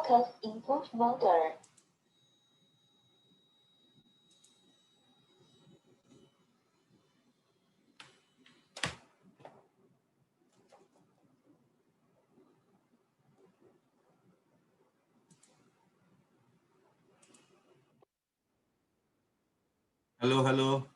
Focus input motor. Hello, hello.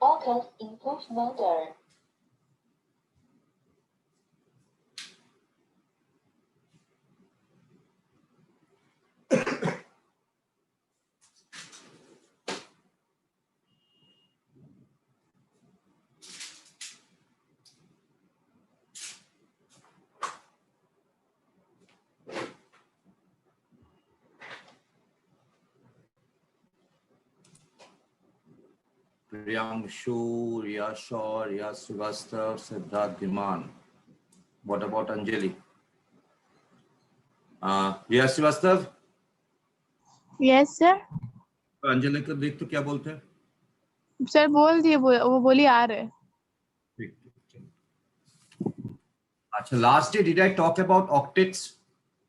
Focus input motor. Priyangshu, Riya Shaw, Riya Srivastav, Siddharth Dhiman. What about Anjali? Riya Srivastav? Yes, sir. Anjali को देख तो क्या बोलते हैं? Sir बोल दिए, वो बोली आ रहे। अच्छा, last day did I talk about octets,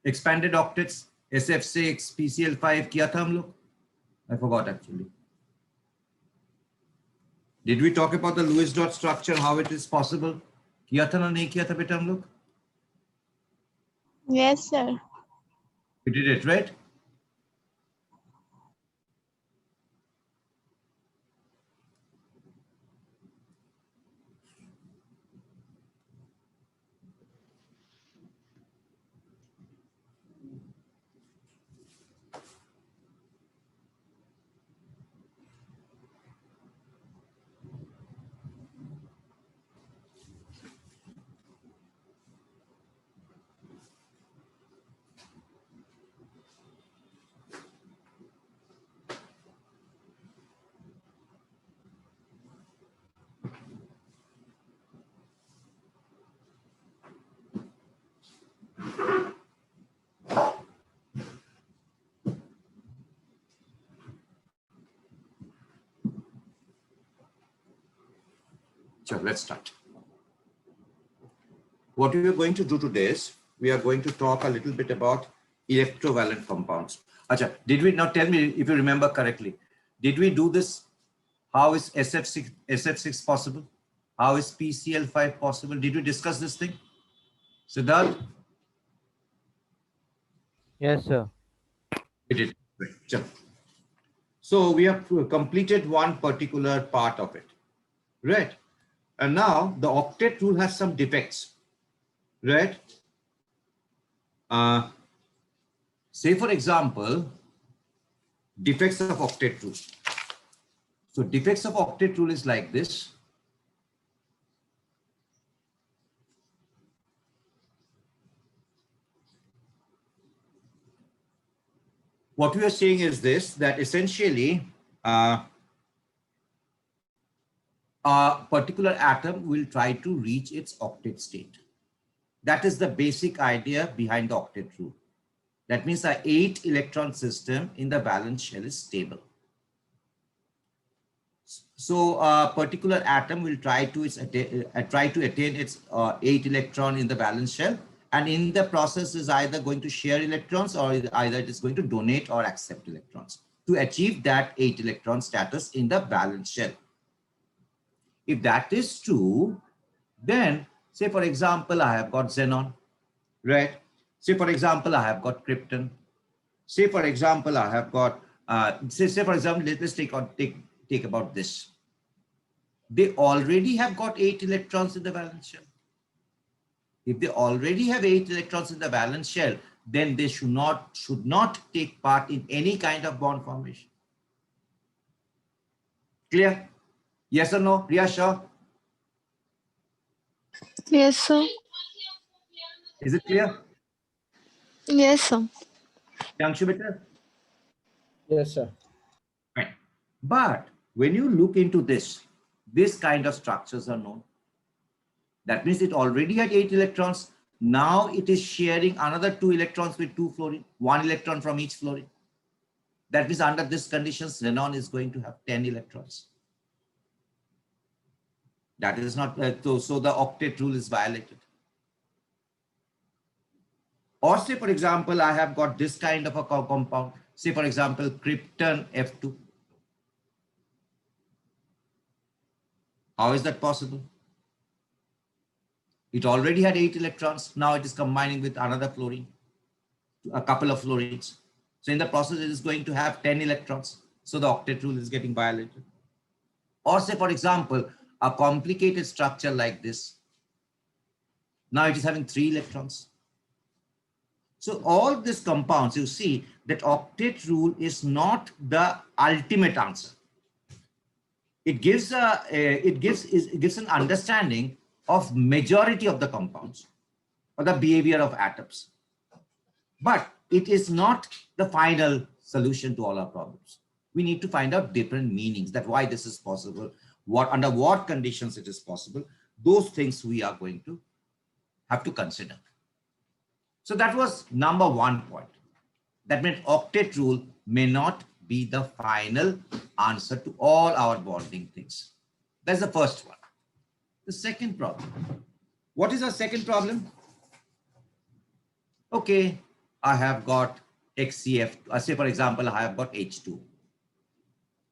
expanded octets, SF6, PCL5 किया था हम लोग? I forgot actually. Did we talk about the Lewis dot structure, how it is possible? किया था ना नहीं किया था बेटा हम लोग? Yes sir. We did it, right? So let's start. What we are going to do today is we are going to talk a little bit about electrovalent compounds. Acha, did we now tell me if you remember correctly? Did we do this? How is SF6 possible? How is PCL5 possible? Did we discuss this thing? Siddharth? Yes, sir. We did. Right. Chalo. So we have completed one particular part of it, right? And now the octet rule has some defects, right? Say for example, defects of octet rule. So defects of octet rule is like this. What we are saying is this, that essentially a particular atom will try to reach its octet state. That is the basic idea behind the octet rule. That means the 8 electron system in the valence shell is stable. So a particular atom will try to attain its 8 electron in the valence shell, and in the process is either going to share electrons or either it is going to donate or accept electrons to achieve that 8 electron status in the valence shell. If that is true, then say for example, I have got xenon, right? Say for example, I have got krypton. Say for example, I have got, say for example, let's take about this. They already have got 8 electrons in the valence shell. If they already have 8 electrons in the valence shell, then they should not take part in any kind of bond formation. Clear? Yes or no? Priya Shah? Yes, sir. Is it clear? Yes, sir. Yangshu beta? Yes, sir. Right. But when you look into this kind of structures are known. That means it already had 8 electrons. Now it is sharing another 2 electrons with 2 fluorine, 1 electron from each fluorine. That means under this conditions, xenon is going to have 10 electrons. That is not, so the octet rule is violated. Or say, for example, I have got this kind of a compound. Say, for example, krypton F2. How is that possible? It already had 8 electrons. Now it is combining with another fluorine, a couple of fluorines. So in the process, it is going to have 10 electrons. So the octet rule is getting violated. Or say, for example, a complicated structure like this. Now it is having 3 electrons. So all these compounds, you see that octet rule is not the ultimate answer. It gives an understanding of majority of the compounds or the behavior of atoms. But it is not the final solution to all our problems. We need to find out different meanings, that why this is possible, under what conditions it is possible. Those things we are going to have to consider. So that was number 1 point. That meant octet rule may not be the final answer to all our bonding things. That's the first one. The second problem. What is our second problem? Okay, I have got HCF. Say for example, I have got H2.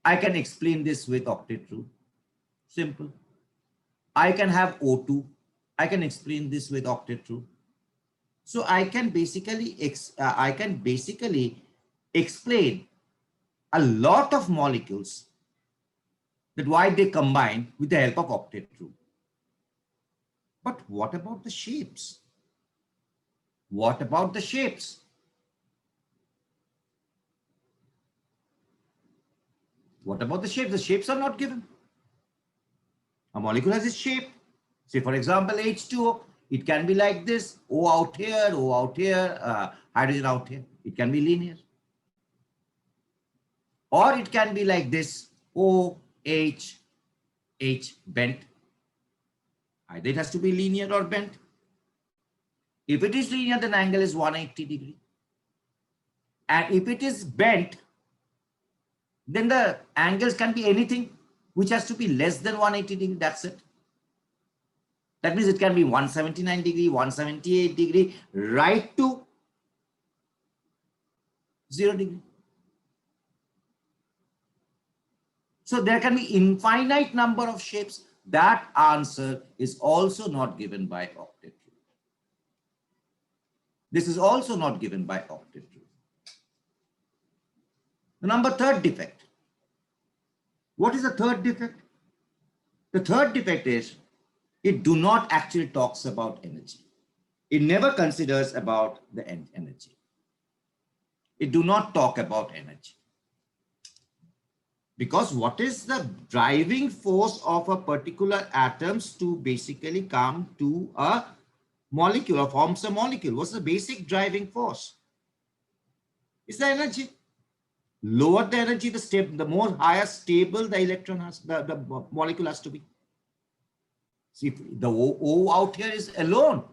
I can explain this with octet rule. Simple. I can have O2. I can explain this with octet rule. So I can basically explain a lot of molecules that why they combine with the help of octet rule. But what about the shapes? What about the shapes? What about the shapes? The shapes are not given. A molecule has its shape. Say, for example, H2O, it can be like this, O out here, hydrogen out here. It can be linear. Or it can be like this, O, H, H bent. Either it has to be linear or bent. If it is linear, then angle is 180 degree. And if it is bent, then the angles can be anything which has to be less than 180 degree. That's it. That means it can be 179 degree, 178 degree, right to 0 degree. So there can be infinite number of shapes. That answer is also not given by octet rule. This is also not given by octet rule. The number third defect. What is the third defect? The third defect is it do not actually talks about energy. It never considers about the energy. It do not talk about energy. Because what is the driving force of a particular atoms to basically come to a molecule or forms a molecule? What's the basic driving force? It's the energy. Lower the energy, the more higher stable the electron has, the molecule has to be. See, the O out here is alone.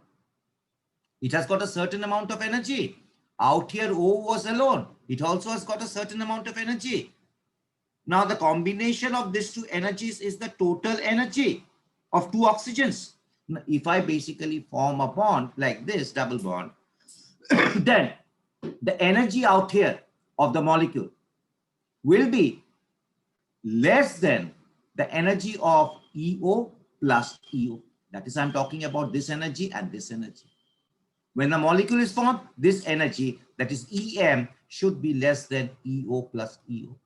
It has got a certain amount of energy. Out here, O was alone. It also has got a certain amount of energy. Now, the combination of these two energies is the total energy of two oxygens. Now, if I basically form a bond like this, double bond, then the energy out here of the molecule will be less than the energy of EO plus EO. That is, I'm talking about this energy and this energy. When the molecule is formed, this energy, that is EM, should be less than EO plus EO.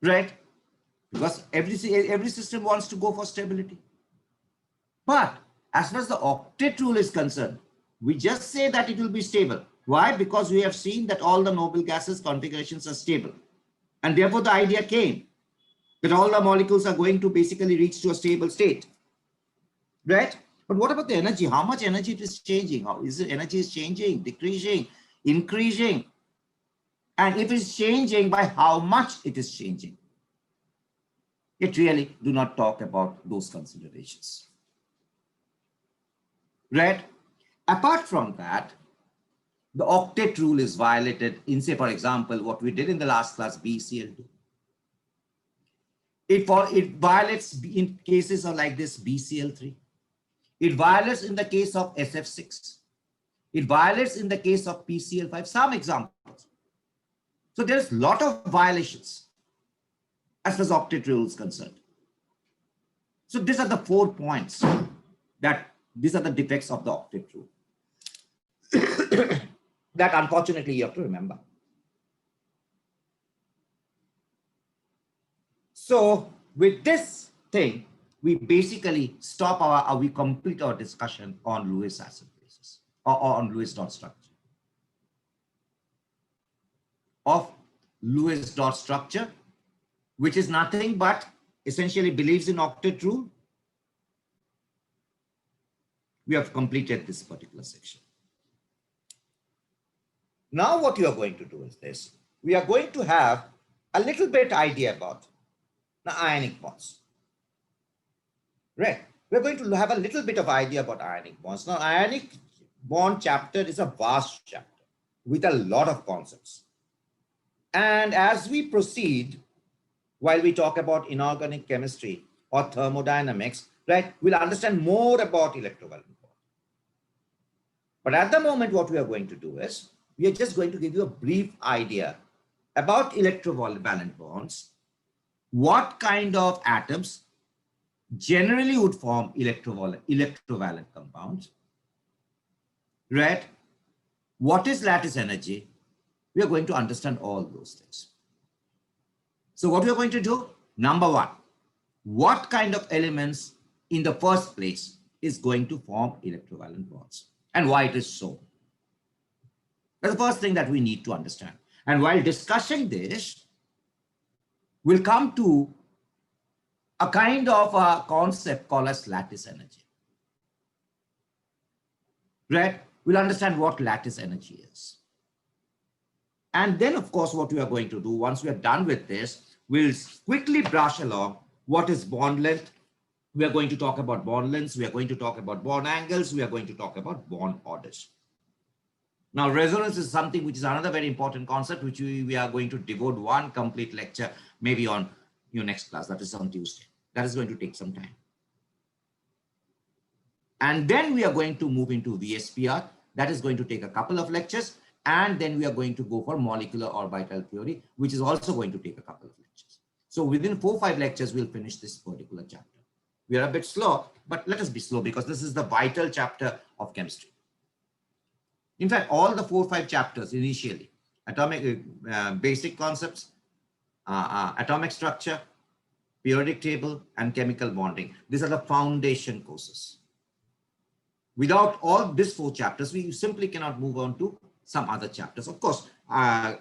Right? Because every system wants to go for stability. But as far as the octet rule is concerned, we just say that it will be stable. Why? Because we have seen that all the noble gases configurations are stable. And therefore the idea came that all the molecules are going to basically reach to a stable state. Right? But what about the energy? How much energy it is changing? How is the energy is changing, decreasing, increasing? And if it's changing, by how much it is changing? It really do not talk about those considerations. Right? Apart from that, the octet rule is violated in, say, for example, what we did in the last class, BCl2. It violates in cases of like this, BCl3. It violates in the case of SF6. It violates in the case of PCl5, some examples. So there's a lot of violations as far as octet rule is concerned. So these are the 4 points that these are the defects of the octet rule that unfortunately you have to remember. So with this thing, we basically stop we complete our discussion on Lewis acid bases or on Lewis dot structure. Of Lewis dot structure, which is nothing but essentially believes in octet rule. We have completed this particular section. Now what you are going to do is this. We are going to have a little bit idea about the ionic bonds. Right. We're going to have a little bit of idea about ionic bonds. Now, ionic bond chapter is a vast chapter. with a lot of concepts. And as we proceed, while we talk about inorganic chemistry or thermodynamics, right, we'll understand more about electrovalent bond. But at the moment, what we are going to do is, we are just going to give you a brief idea about electrovalent bonds, what kind of atoms generally would form electrovalent compounds, right? What is lattice energy? We are going to understand all those things. So what we are going to do, number one, what kind of elements in the first place is going to form electrovalent bonds and why it is so. That's the first thing that we need to understand. And while discussing this, we'll come to a kind of a concept called as lattice energy. Right? We'll understand what lattice energy is. And then, of course, what we are going to do, once we are done with this, we'll quickly brush along what is bond length. We are going to talk about bond lengths. We are going to talk about bond angles. We are going to talk about bond orders. Now, resonance is something which is another very important concept, which we are going to devote one complete lecture, maybe on your next class, that is on Tuesday. That is going to take some time. And then we are going to move into VSPR. That is going to take a couple of lectures. And then we are going to go for molecular orbital theory, which is also going to take a couple of lectures. So within 4 or 5 lectures, we'll finish this particular chapter. We are a bit slow, but let us be slow because this is the vital chapter of chemistry. In fact, all the 4 or 5 chapters initially, atomic basic concepts, atomic structure, periodic table, and chemical bonding. These are the foundation courses. Without all these 4 chapters, we simply cannot move on to some other chapters. Of course,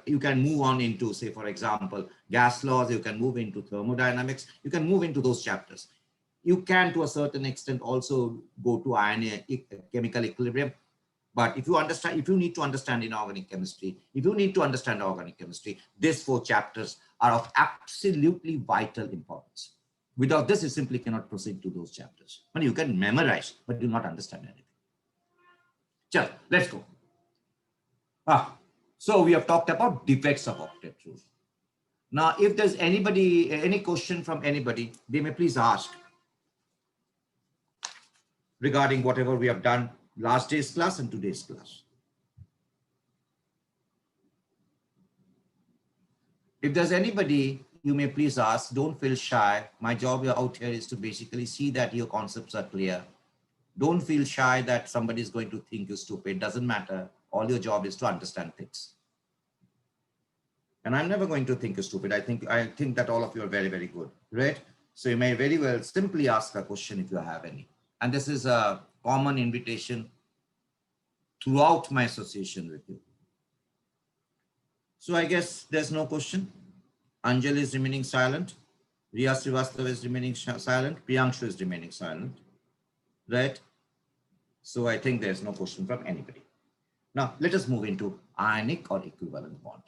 you can move on into, say, for example, gas laws, you can move into thermodynamics, you can move into those chapters. You can, to a certain extent, also go to chemical equilibrium. But if you understand, if you need to understand inorganic chemistry, if you need to understand organic chemistry, these 4 chapters are of absolutely vital importance. Without this, you simply cannot proceed to those chapters. And you can memorize, but do not understand anything. Chal, let's go. So we have talked about defects of octet rule. Now, if there's anybody, any question from anybody, they may please ask regarding whatever we have done last day's class and today's class. If there's anybody, you may please ask. Don't feel shy. My job out here is to basically see that your concepts are clear. Don't feel shy that somebody is going to think you're stupid. Doesn't matter. All your job is to understand things. And I'm never going to think you're stupid. I think that all of you are very, very good, right? So you may very well simply ask a question if you have any. And this is a common invitation throughout my association with you. So I guess there's no question. Anjali is remaining silent. Riya Srivastava is remaining silent. Priyanshu is remaining silent, right? So I think there's no question from anybody. Now let us move into ionic or equivalent bond.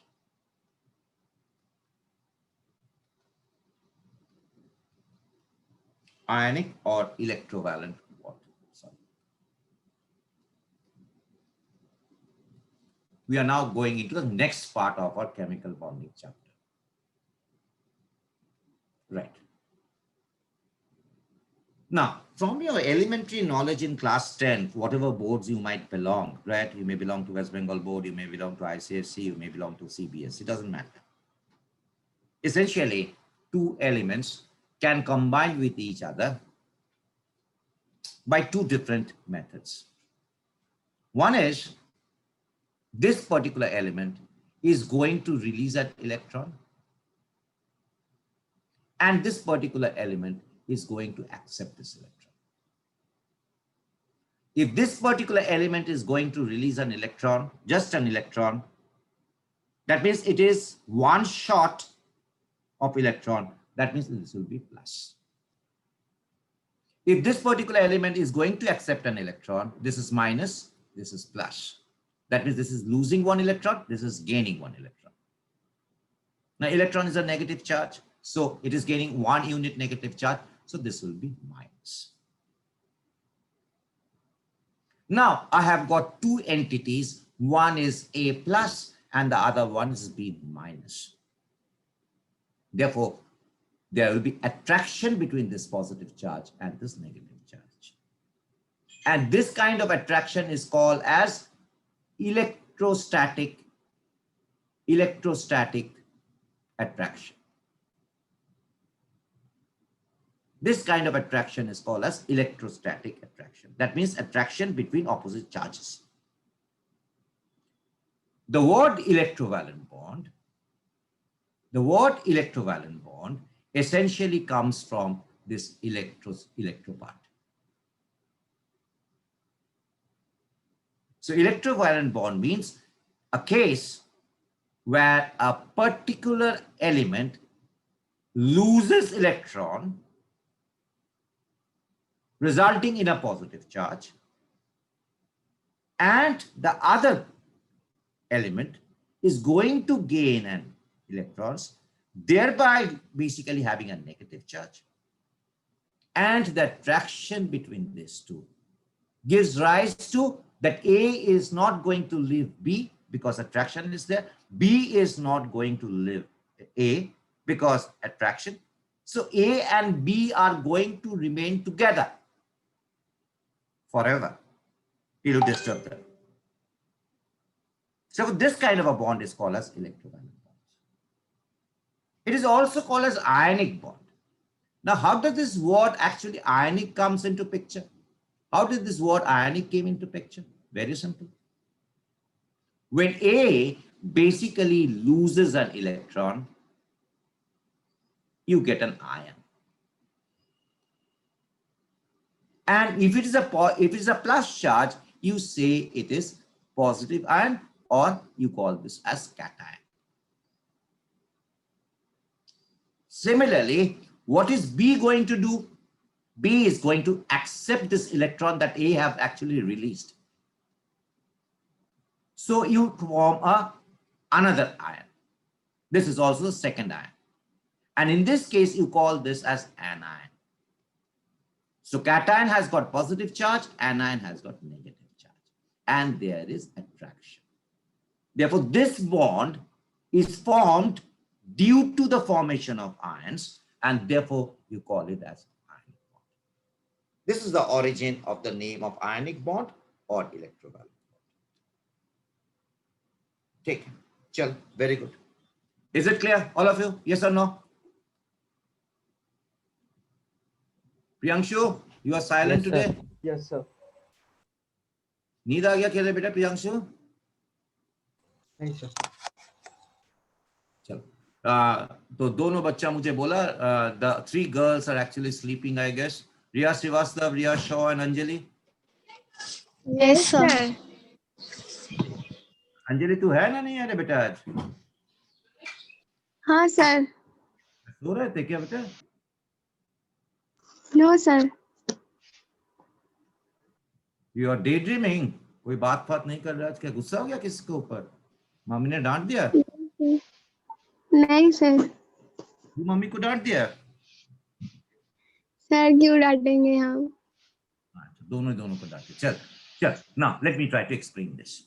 Ionic or electrovalent bond. Sorry. We are now going into the next part of our chemical bonding chapter. Right. Now, from your elementary knowledge in class 10, whatever boards you might belong, right? You may belong to West Bengal board, you may belong to ICSC, you may belong to CBS, it doesn't matter. Essentially, 2 elements can combine with each other by 2 different methods. One is, this particular element is going to release an electron, and this particular element is going to accept this electron. If this particular element is going to release an electron, just an electron, that means it is one shot of electron. That means this will be plus. If this particular element is going to accept an electron, this is minus, this is plus. That means this is losing 1 electron, this is gaining 1 electron. Now, electron is a negative charge, so it is gaining 1 unit negative charge, so this will be minus. Now, I have got 2 entities One is A plus and the other one is B minus. Therefore, there will be attraction between this positive charge and this negative charge. And this kind of attraction is called as electrostatic attraction. This kind of attraction is called as electrostatic attraction. That means attraction between opposite charges. The word electrovalent bond essentially comes from this electro part. So electrovalent bond means a case where a particular element loses electron, resulting in a positive charge, and the other element is going to gain an electrons, thereby basically having a negative charge. And the attraction between these two gives rise to that A is not going to leave B because attraction is there. B is not going to leave A because attraction. So A and B are going to remain together forever. It will disturb them. So this kind of a bond is called as electrovalent bond. It is also called as ionic bond. Now, how does this word actually ionic comes into picture? How did this word ionic came into picture? Very simple. When A basically loses an electron, you get an ion. And if it is a plus charge, you say it is positive ion, or you call this as cation. Similarly, what is B going to do? B is going to accept this electron that A have actually released. So you form another ion. This is also the second ion. And in this case, you call this as anion. So cation has got positive charge, anion has got negative charge. And there is attraction. Therefore, this bond is formed due to the formation of ions, and therefore you call it as ionic bond. This is the origin of the name of ionic bond or electrovalent bond. Take, chal, very good. Is it clear, all of you? Yes or no? Priyanshu, you are silent Yes, today. sir. Yes, sir. नींद आ गया क्या बेटा प्रियांशु? नहीं sir. चलो, तो दोनों बच्चा मुझे बोला, the three girls are actually sleeping, I guess. Riya Srivastav, Riya Shaw, and Anjali. Yes, sir. Anjali तू है ना नहीं है रे बेटा आज? हाँ सर. सो रहे थे क्या बेटा? No sir. You are daydreaming. कोई बात नहीं कर रहा आज? क्या गुस्सा हो गया किसके ऊपर? मम्मी ने डांट दिया? नहीं सर. तू मम्मी को डांट दिया? सर क्यों डांटेंगे हम? दोनों को डांटे. चल. Now let me try to explain this.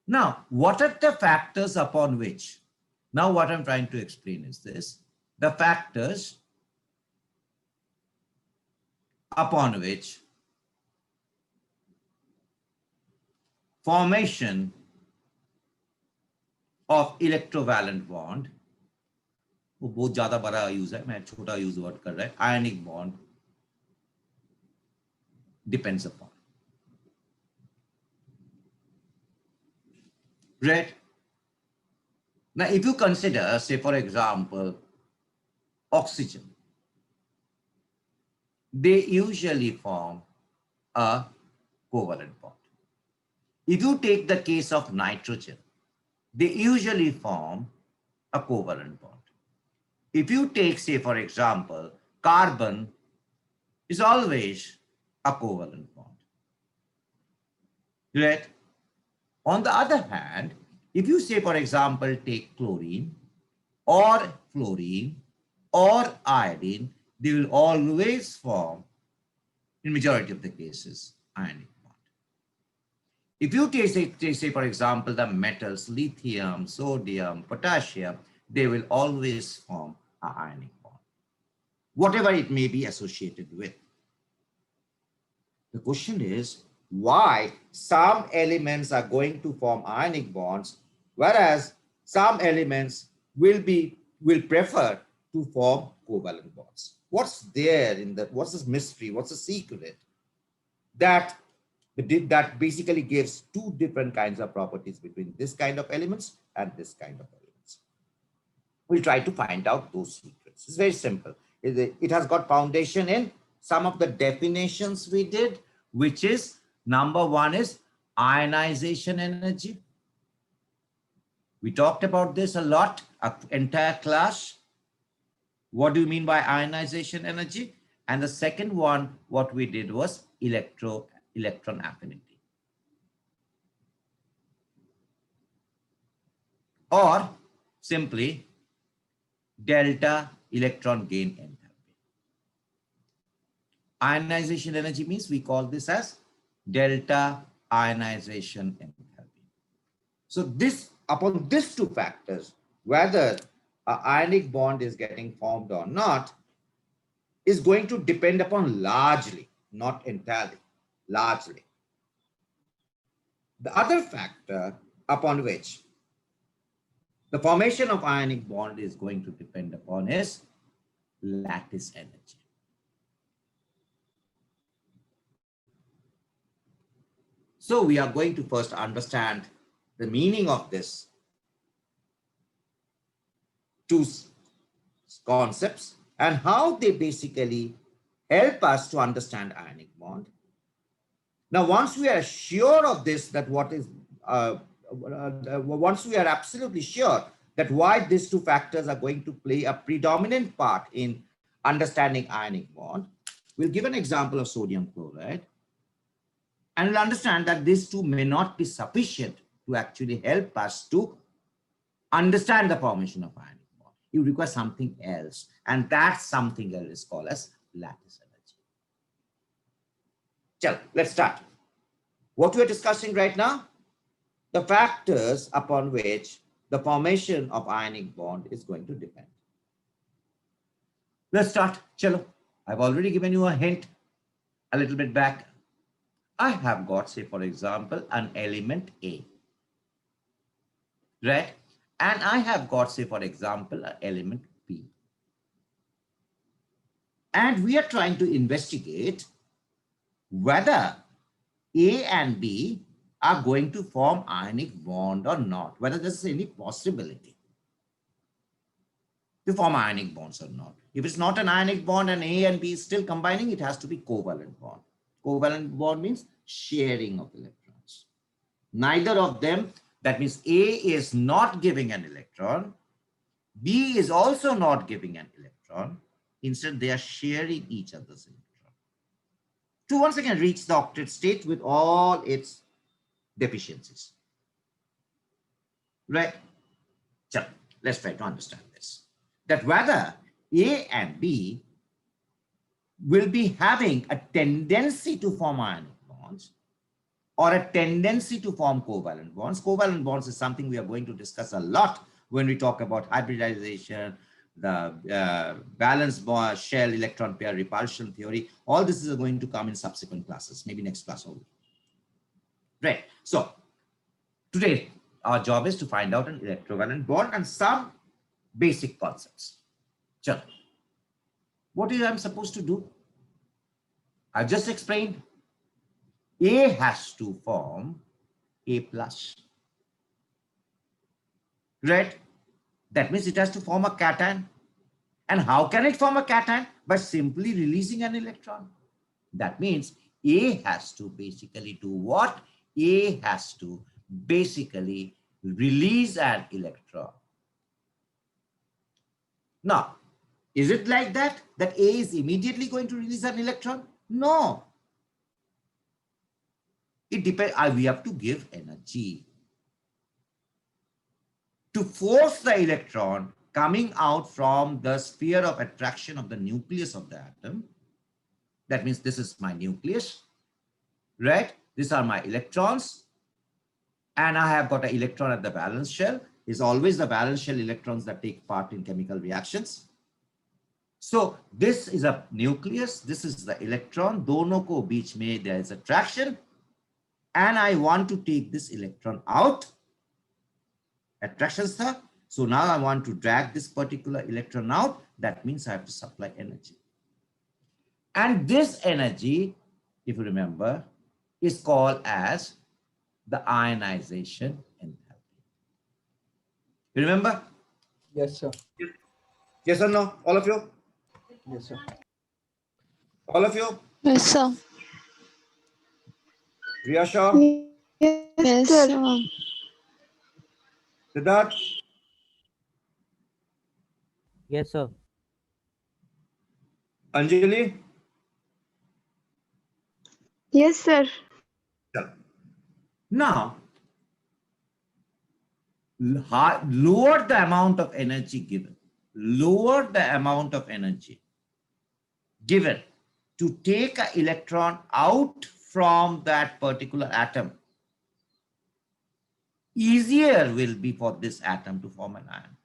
Now, what are the factors upon which? Now what I'm trying to explain is this. The factors upon which formation of electrovalent bond, वो बहुत ज्यादा बड़ा यूज है, मैं छोटा use word कर रहा है, ionic bond depends upon. Right? Now, if you consider, say for example, oxygen, they usually form a covalent bond. If you take the case of nitrogen, they usually form a covalent bond. If you take, say for example, carbon, is always a covalent bond. Right? On the other hand, if you say, for example, take chlorine or fluorine or iodine, they will always form, in majority of the cases, ionic bond. If you say, for example, the metals, lithium, sodium, potassium, they will always form an ionic bond, whatever it may be associated with. The question is why some elements are going to form ionic bonds, whereas some elements will prefer to form covalent bonds. What's there in that? What's this mystery? What's the secret that basically gives two different kinds of properties between this kind of elements and this kind of elements? We'll try to find out those secrets. It's very simple. It has got foundation in some of the definitions we did, which is number one is ionization energy. We talked about this a lot, an entire class. What do you mean by ionization energy? And the second one, what we did was electron affinity. Or simply delta electron gain enthalpy. Ionization energy means we call this as delta ionization enthalpy. So this, upon these two factors, whether an ionic bond is getting formed or not, is going to depend upon largely, not entirely, largely. The other factor upon which the formation of ionic bond is going to depend upon is lattice energy. So we are going to first understand the meaning of this two concepts and how they basically help us to understand ionic bond. Now, once we are sure of this, that once we are absolutely sure that why these two factors are going to play a predominant part in understanding ionic bond, we'll give an example of sodium chloride. And we'll understand that these two may not be sufficient to actually help us to understand the formation of ionic bond. You require something else, and that something else is called as lattice energy. Let's start. What we're discussing right now, the factors upon which the formation of ionic bond is going to depend. Let's start. Chalo. I've already given you a hint a little bit back. I have got, say, for example, an element A, right? And I have got, say, for example, an element B. And we are trying to investigate whether A and B are going to form ionic bond or not, whether there's any possibility to form ionic bonds or not. If it's not an ionic bond and A and B is still combining, it has to be covalent bond. Covalent bond means sharing of electrons. Neither of them, that means A is not giving an electron, B is also not giving an electron. Instead, they are sharing each other's electron to once again reach the octet state with all its deficiencies. Right? So let's try to understand this. That whether A and B will be having a tendency to form ionic bonds or a tendency to form covalent bonds. Covalent bonds is something we are going to discuss a lot when we talk about hybridization, the valence bond, shell, electron pair repulsion theory. All this is going to come in subsequent classes, maybe next class only. Right. So today our job is to find out an electrovalent bond and some basic concepts. So what is I'm supposed to do? I've just explained. A has to form A plus. Right? That means it has to form a cation. And how can it form a cation? By simply releasing an electron. That means A has to basically do what? A has to basically release an electron. Now, is it like that? That A is immediately going to release an electron? No. It depends. We have to give energy to force the electron coming out from the sphere of attraction of the nucleus of the atom. That means this is my nucleus, right? These are my electrons. and I have got an electron at the valence shell. It's always the valence shell electrons that take part in chemical reactions. So this is a nucleus. This is the electron. Dono ko beech mein there is attraction. And I want to take this electron out. Attraction, sir. So now I want to drag this particular electron out. That means I have to supply energy. And this energy, if you remember, is called as the ionization enthalpy. You remember? Yes, sir. Yes or no? All of you? Yes, sir. All of you? Yes, sir. Riyasha? Yes, sir. Siddharth? Yes, sir. Anjali? Yes, sir. Now, lower the amount of energy given. Lower the amount of energy given to take an electron out from that particular atom. Easier will be for this atom to form an ion.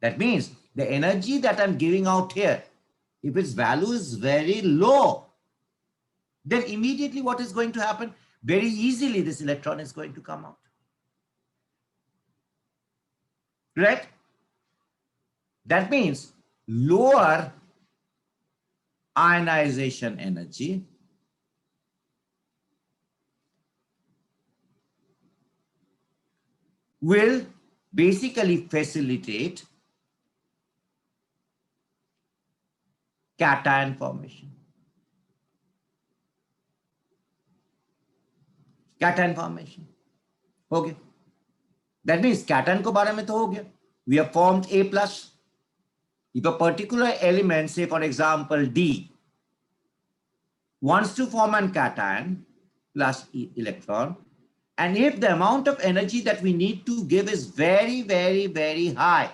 That means the energy that I'm giving out here, if its value is very low, then immediately what is going to happen? Very easily this electron is going to come out. Right? That means lower ionization energy will basically facilitate cation formation. Cation formation. Okay. That means cation ko baare mein to ho gaya. We have formed A plus. If a particular element, say for example D, wants to form an cation plus electron, and if the amount of energy that we need to give is very, very, very high,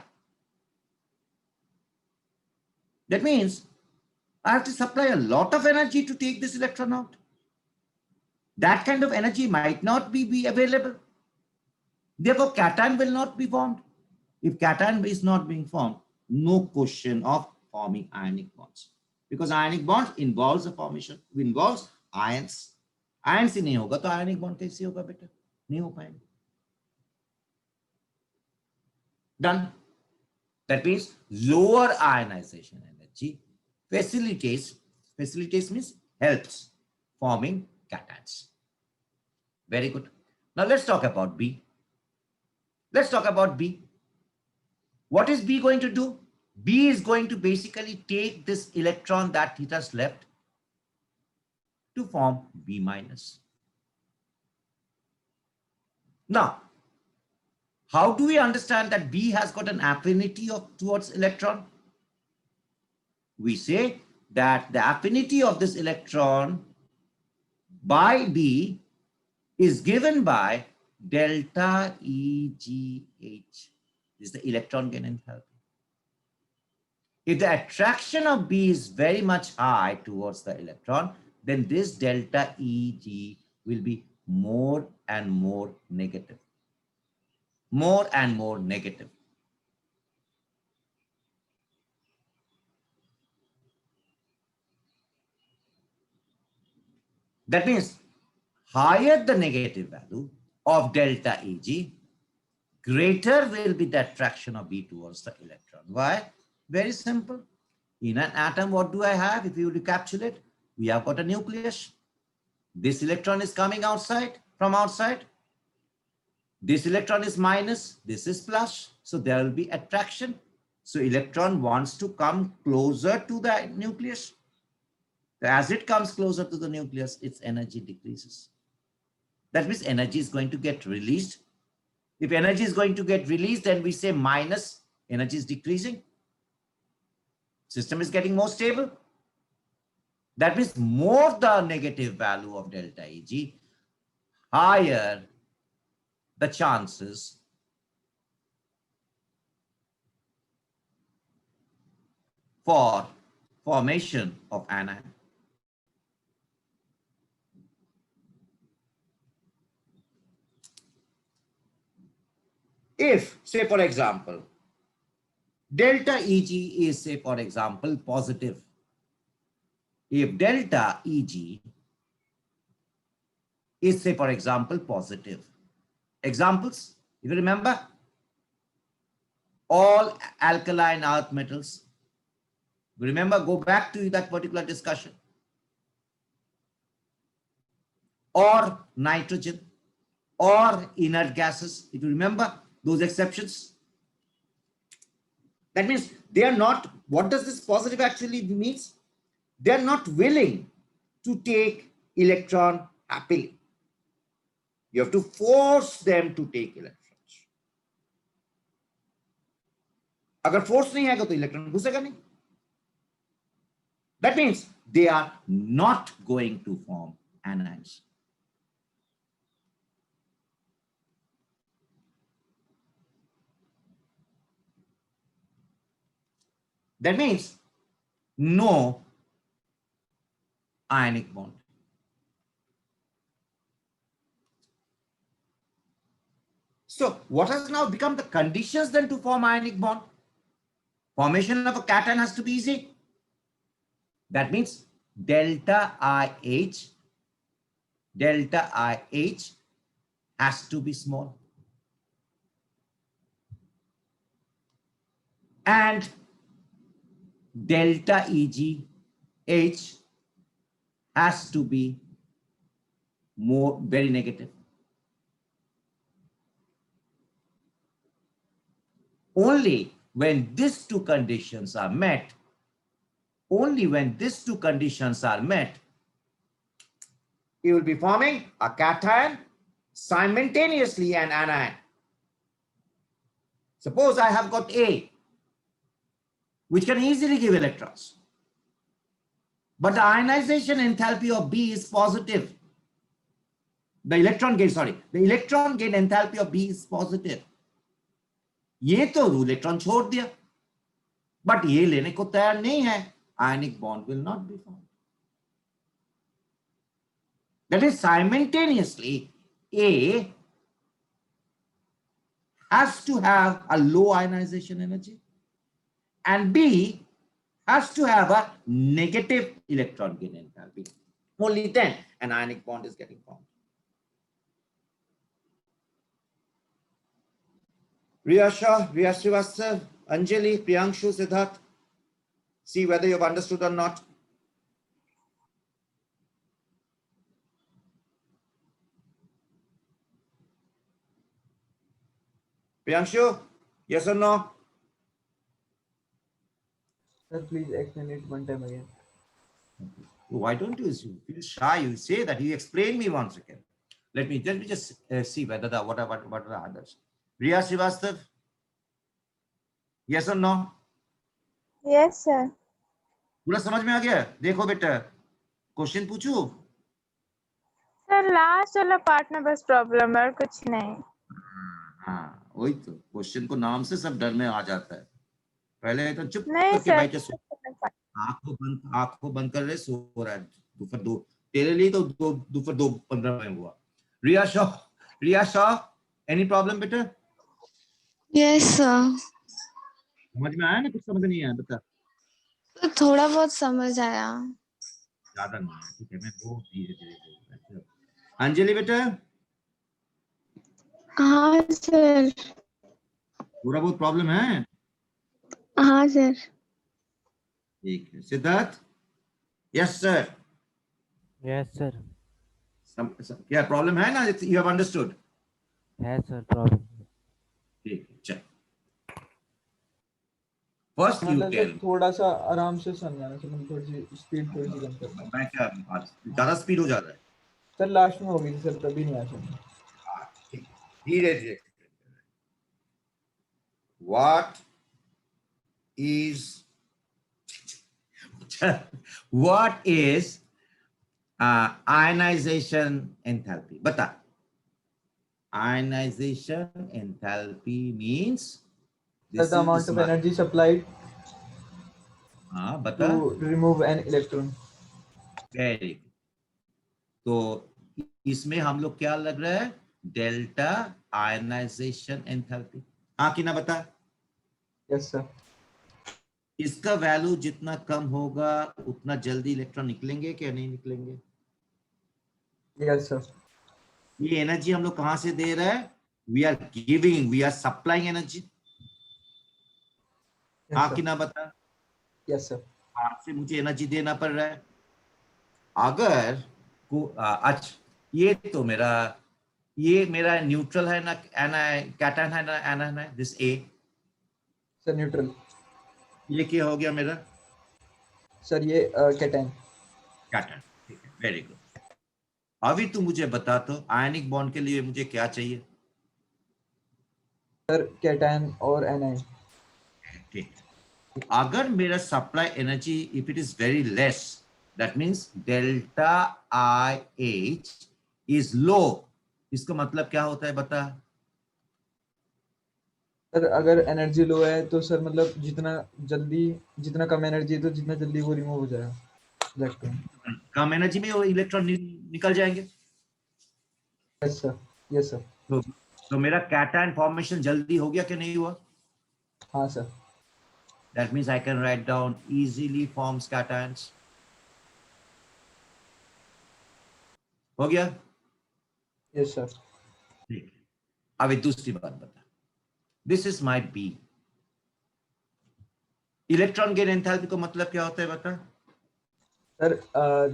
that means I have to supply a lot of energy to take this electron out. That kind of energy might not be available. Therefore, cation will not be formed. If cation is not being formed, no question of forming ionic bonds. Because ionic bonds involves the formation, involves ions. Ions ही नहीं होगा तो ionic bond कैसे होगा बेटा? नहीं हो पाएगा. Done. That means lower ionization energy facilitates means helps forming cations. Very good. Now let's talk about B. Let's talk about B. What is B going to do? B is going to basically take this electron that it has left to form B minus. Now, how do we understand that B has got an affinity towards electron? We say that the affinity of this electron by B is given by delta EGH. This is the electron gain enthalpy. If the attraction of B is very much high towards the electron, then this delta EG will be more and more negative. More and more negative. That means higher the negative value of delta Eg, greater will be the attraction of B towards the electron. Why? Very simple. In an atom, what do I have? If you recapitulate, we have got a nucleus. This electron is coming outside, from outside. This electron is minus, this is plus. So there will be attraction. So electron wants to come closer to the nucleus. As it comes closer to the nucleus, its energy decreases. That means energy is going to get released. If energy is going to get released, then we say minus, energy is decreasing. System is getting more stable. That means more the negative value of delta Eg, higher the chances for formation of anion. if, say for example, delta Eg is, say for example, positive. If delta Eg is, say for example, positive. Examples, if you remember, all alkaline earth metals. Remember, go back to that particular discussion. Or nitrogen, or inert gases, if you remember those exceptions. That means they are not, what does this positive actually means? They are not willing to take electron happily. You have to force them to take electrons. अगर force नहीं आएगा तो electron घुसेगा नहीं. That means they are not going to form anions. That means no ionic bond. So what has now become the conditions then to form ionic bond? Formation of a cation has to be easy. That means delta IH has to be small. And delta EG has to be very negative. Only when these two conditions are met, you will be forming a cation simultaneously an anion. Suppose I have got A, which can easily give electrons, but the ionization enthalpy of B is positive. The electron gain enthalpy of B is positive. ये तो electron छोड़ दिया, but ये लेने को तैयार नहीं है. Ionic bond will not be formed. That is, simultaneously A has to have a low ionization energy and B has to have a negative electron gain enthalpy. Only then an ionic bond is getting formed. Riya Shah, Riya Srivastav, Anjali, Priyanshu, Siddharth. See whether you've understood or not. Priyanshu, yes or no? Sir, please explain it one time again. Why don't you feel shy? You say that. You explain me once again. Let me just see whether what are the others. Riya Srivastav, yes or no? Yes, sir. पूरा समझ में आ गया? देखो बेटा, question पूछूं? Sir last वाला part में बस प्रॉब्लम है और कुछ नहीं. हाँ, वही तो, क्वेश्चन को नाम से सब डर में आ जाता है. पहले तो चुप नहीं करके सर, बैठे, आंखों बंद कर रहे, सो रहा है. दोपहर 2 तेरे लिए तो दोपहर 2:15 में हुआ. रिया शाह, एनी प्रॉब्लम बेटा? Yes sir. समझ में आया ना? कुछ समझ नहीं आया बता. तो थोड़ा बहुत समझ आया. ज्यादा नहीं आया, ठीक है, मैं बहुत धीरे बोल रहा हूँ. अंजलि बेटा, हाँ सर. थोड़ा बहुत प्रॉब्लम है? हाँ सर. ठीक है. Siddharth, yes sir. Yes, sir. क्या प्रॉब्लम है ना? You have understood? Yes, sir. Problem. ठीक है, चल. First you tell. थोड़ा सा आराम से समझाना सर, थोड़ी सी स्पीड थोड़ी सी कम करना. मैं क्या ज्यादा स्पीड हो जा रहा है? सर लास्ट में हो गई थी सर, तभी नहीं आया सर. धीरे धीरे. What is ionization enthalpy? बता. Ionization enthalpy means That's the amount of energy supplied हाँ बता. to remove an electron. Very good. तो इसमें हम लोग क्या लग रहा है? Delta ionization enthalpy. हाँ कि ना बता, यस सर। इसका वैल्यू जितना कम होगा उतना जल्दी इलेक्ट्रॉन निकलेंगे क्या नहीं निकलेंगे? Yes sir. ये एनर्जी हम लोग कहां से दे रहे हैं? We are giving, we are supplying energy. हाँ कि ना बता, यस सर। हाथ से मुझे एनर्जी देना पड़ रहा है। अगर अच्छा, ये मेरा न्यूट्रल है ना, कैटायन है ना एनायन है, दिस ए। Sir neutral. ये क्या हो गया मेरा? सर ये कैटायन। कैटायन। ठीक है, वेरी गुड। अभी तू मुझे बता तो आयनिक बॉन्ड के लिए मुझे क्या चाहिए? सर कैटायन और एनायन। ठीक, अगर मेरा supply energy if it is very less, that means delta I H is low. इसका मतलब क्या होता है बता? सर अगर एनर्जी लो है तो सर मतलब जितना कम एनर्जी है तो जितना जल्दी वो रिमूव हो जाएगा इलेक्ट्रॉन। कम एनर्जी में वो इलेक्ट्रॉन निकल जाएंगे। Yes sir. Yes sir. तो मेरा कैटायन फॉर्मेशन जल्दी हो गया कि नहीं हुआ? हाँ sir. That means I can write down easily forms cations. हो गया? Yes sir. ठीक है, अब एक दूसरी बात बता। This is my B. Electron gain enthalpy का मतलब क्या होता है बता? Sir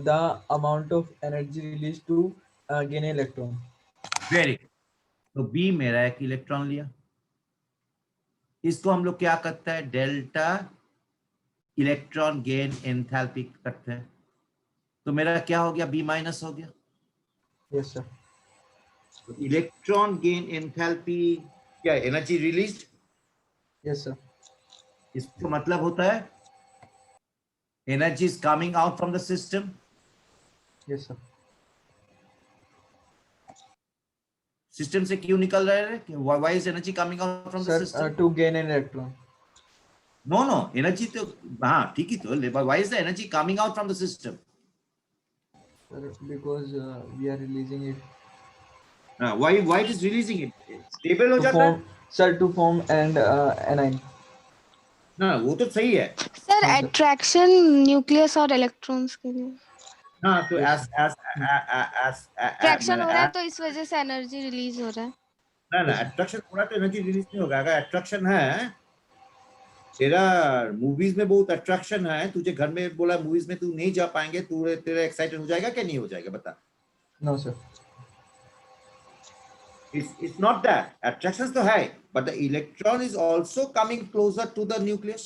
the amount of energy release to gain electron. Very good. तो B मेरा एक इलेक्ट्रॉन लिया, इसको हम लोग क्या करते हैं? डेल्टा इलेक्ट्रॉन गेन एंथैल्पी करते हैं। तो मेरा क्या हो गया? B माइनस हो गया। Yes sir. Electron gain enthalpy क्या? Energy released. Yes sir. इसका मतलब होता है energy is coming out from the system. Yes sir. System से क्यों निकल रहा है? Why is energy coming out from the sir system? To gain an electron. No no, energy तो हाँ ठीक ही तो, why is the energy coming out from the system? Sir because we are releasing it why it is releasing it? Stable हो टू जाता form, है sir to form and anion. ना, वो तो सही है। सर हाँ, सर। अट्रैक्शन न्यूक्लियस और इलेक्ट्रॉन्स के लिए हाँ तो Yes, अट्रैक्शन हो रहा है तो इस वजह से एनर्जी रिलीज हो रहा है। ना अट्रैक्शन थोड़ा तो एनर्जी रिलीज नहीं होगा। अगर अट्रैक्शन है, तेरा मूवीज में बहुत अट्रैक्शन है, तुझे घर में बोला मूवीज में तू नहीं जा पाएंगे, तू तेरा एक्साइटेड हो जाएगा क्या नहीं हो जाएगा बता? No sir. It's not that attractions तो है, but the electron is also coming closer to the nucleus.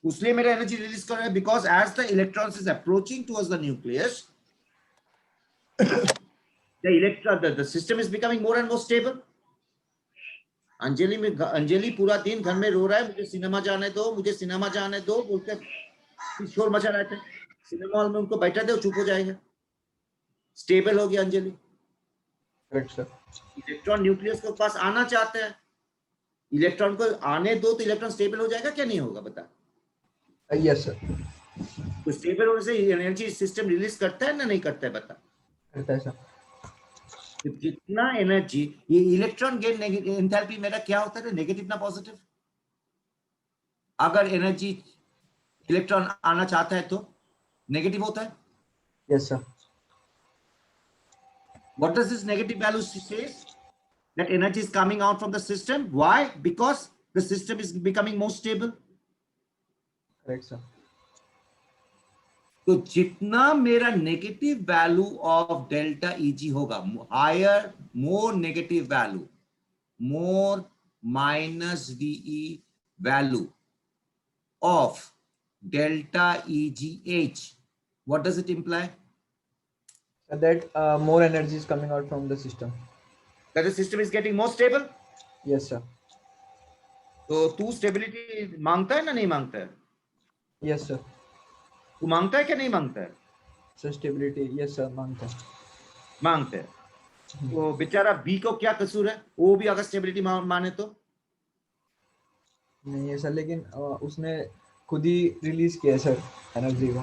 उसलिए मेरा एनर्जी रिलीज कर रहा है, because as the electrons is approaching towards the nucleus, the system is becoming more and more stable. Anjali पूरा दिन घर में रो रहा है, मुझे सिनेमा जाने दो, मुझे सिनेमा जाने दो बोलकर शोर मचा रहे थे। सिनेमा हॉल में उनको बैठा दे, चुप हो जाएगा। स्टेबल हो गया Anjali. Correct sir. Electron nucleus के पास आना चाहते हैं, इलेक्ट्रॉन को आने दो तो इलेक्ट्रॉन स्टेबल हो जाएगा क्या नहीं होगा बता? Yes sir. तो स्टेबल होने से एनर्जी सिस्टम रिलीज करता है ना नहीं करता है बता? करता है सर। तो जितना एनर्जी, ये इलेक्ट्रॉन गेन एंथैल्पी मेरा क्या होता है? नेगेटिव ना पॉजिटिव? अगर एनर्जी इलेक्ट्रॉन आना चाहता है तो नेगेटिव होता है। Yes sir. What does this negative value say? That energy is coming out from the system. Why? Because the system is becoming more stable. Correct sir. तो जितना मेरा negative value of delta eg होगा, higher more negative value, more minus ve value of delta egh, what does it imply? That more energy is coming out from the system. That the system is getting more stable. Yes sir. तो तू stability मांगता है ना नहीं मांगता है? Yes sir. तू मांगता है क्या नहीं मांगता है? Sir stability, yes sir, मांगता है। मांगते हैं। तो बेचारा बी को क्या कसूर है? वो भी अगर स्टेबिलिटी माने तो नहीं है सर, लेकिन उसने खुद ही रिलीज किया है सर एनर्जी को।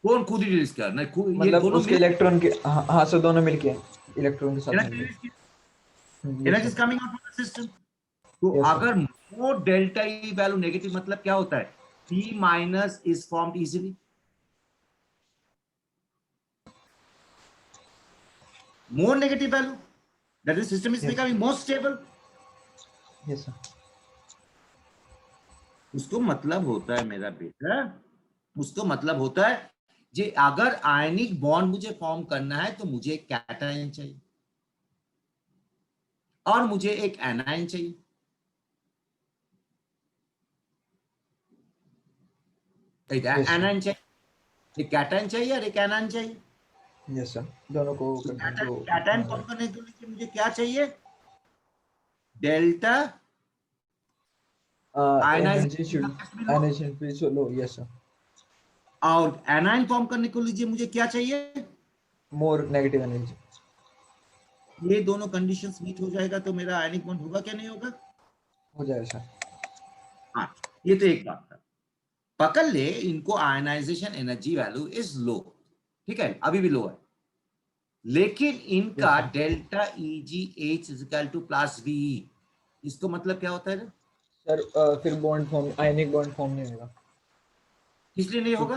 कौन खुद ही रिलीज किया? नहीं, ये मतलब दोनों उसके इलेक्ट्रॉन के, हाँ सर, दोनों मिलके इलेक्ट्रॉन के साथ मिलके। Energy is coming out from the system. तो Yes, sir. अगर मोर डेल्टा ई वैल्यू नेगेटिव, मतलब क्या होता है, P minus is formed easily. More negative value, that is system is Yes. becoming more stable. Yes, sir. उसको मतलब होता है मेरा बेटा, उसको मतलब होता है जे अगर आयनिक बॉन्ड मुझे फॉर्म करना है तो मुझे एक कैटायन चाहिए और मुझे एक एनायन चाहिए। एक Yes, sir. एनायन चाहिए, एक कैटायन चाहिए और एक एनायन चाहिए। Yes, sir. दोनों को तो करने को कैटायन फॉर्म करने के लिए मुझे क्या चाहिए, delta energy should be so low. Yes, sir. और एनायन फॉर्म करने के लिए मुझे क्या चाहिए, More negative energy. ये दोनों कंडीशंस मीट हो जाएगा तो मेरा आयनिक बॉन्ड होगा क्या नहीं होगा। हो जाएगा सर। हाँ, ये तो एक बात था। पकड़ ले इनको, ionization energy value is low, ठीक है, अभी भी लो है, लेकिन इनका Yes, sir. Delta EgH is equal two plus V, इसको मतलब क्या होता है सर फिर bond form, ionic bond form नहीं होगा, इसलिए नहीं होगा।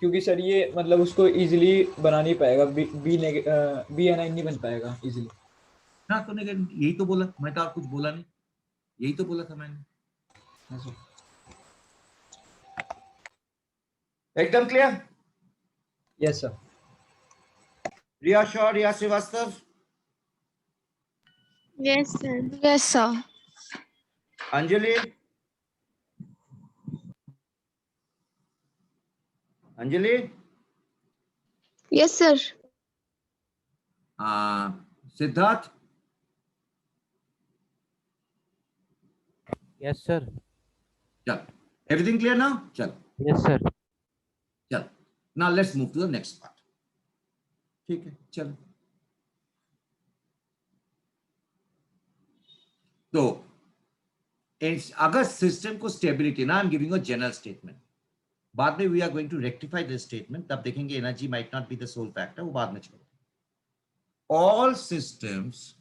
क्योंकि सर ये मतलब उसको इजीली बना नहीं पाएगा, बी एनाइन नहीं बन पाएगा इजीली। हाँ तो नहीं, यही तो बोला मैं, तो और कुछ बोला नहीं, यही तो बोला था मैंने। हाँ सर। एकदम clear. Yes sir. Riya Shaw, Riya Srivastava, Yes, sir. Yes, sir. Anjali, Anjali, Yes, sir. Siddharth, Yes, sir. चल, एवरीथिंग क्लियर नाउ, चल Yes, sir. चल, now let's move to the next part. ठीक है, चलो। तो अगर सिस्टम को स्टेबिलिटी ना, I am giving a general statement, बाद में we are going to rectify this statement, तब देखेंगे energy might not be the sole factor, वो बाद में छोड़ो। All systems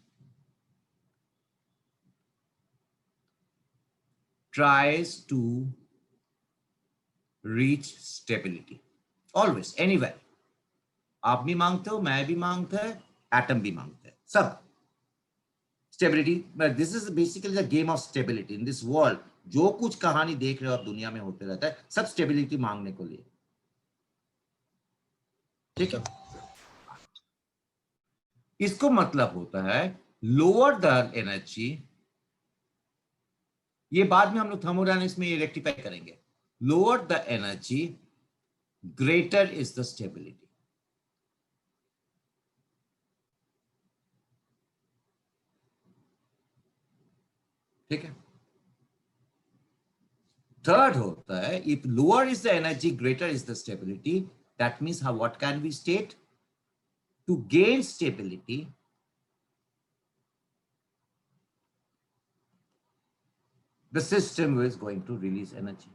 tries to reach stability always, anywhere. आप भी मांगते हो, मैं भी मांगता है, एटम भी मांगता है, सब stability. This is basically the game of stability in this world. जो कुछ कहानी देख रहे हो आप दुनिया में होते रहता है, सब स्टेबिलिटी मांगने को लिए, ठीक है। इसको मतलब होता है लोअर द एनर्जी, ये बाद में हम लोग थर्मोडायनामिक्स में ये रेक्टिफाई करेंगे, lower the energy greater is the stability. ठीक है। थर्ड होता है, if lower is the energy greater is the stability, that means how what can we state, to gain stability the system is going to release energy.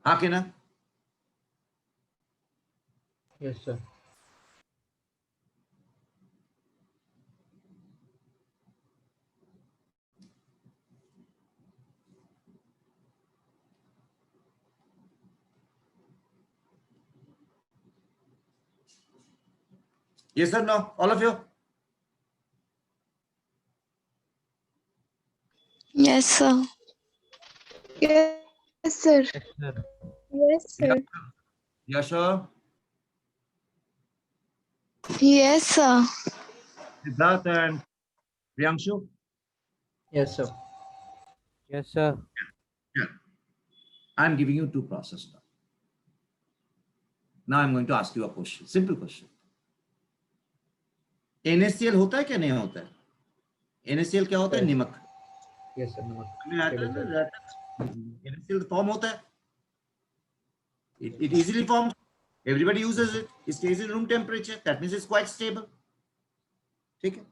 हाँ कि ना? Yes sir. Yes or no, all of you? Yes, sir. Yes, sir. Yes, sir. Yes, sir. Yeah, sure. Yes, sir. Siddharth and Priyanshu? Yes sir. Yes, sir. Yeah. I'm giving you two processes now. Now I'm going to ask you a question, simple question. NaCl होता है क्या नहीं होता है? NaCl क्या होता है? नमक। यस सर, नमक। NaCl फॉर्म होता है, it easily forms, everybody uses it, it stays in room temperature, that means it's quite stable. ठीक है।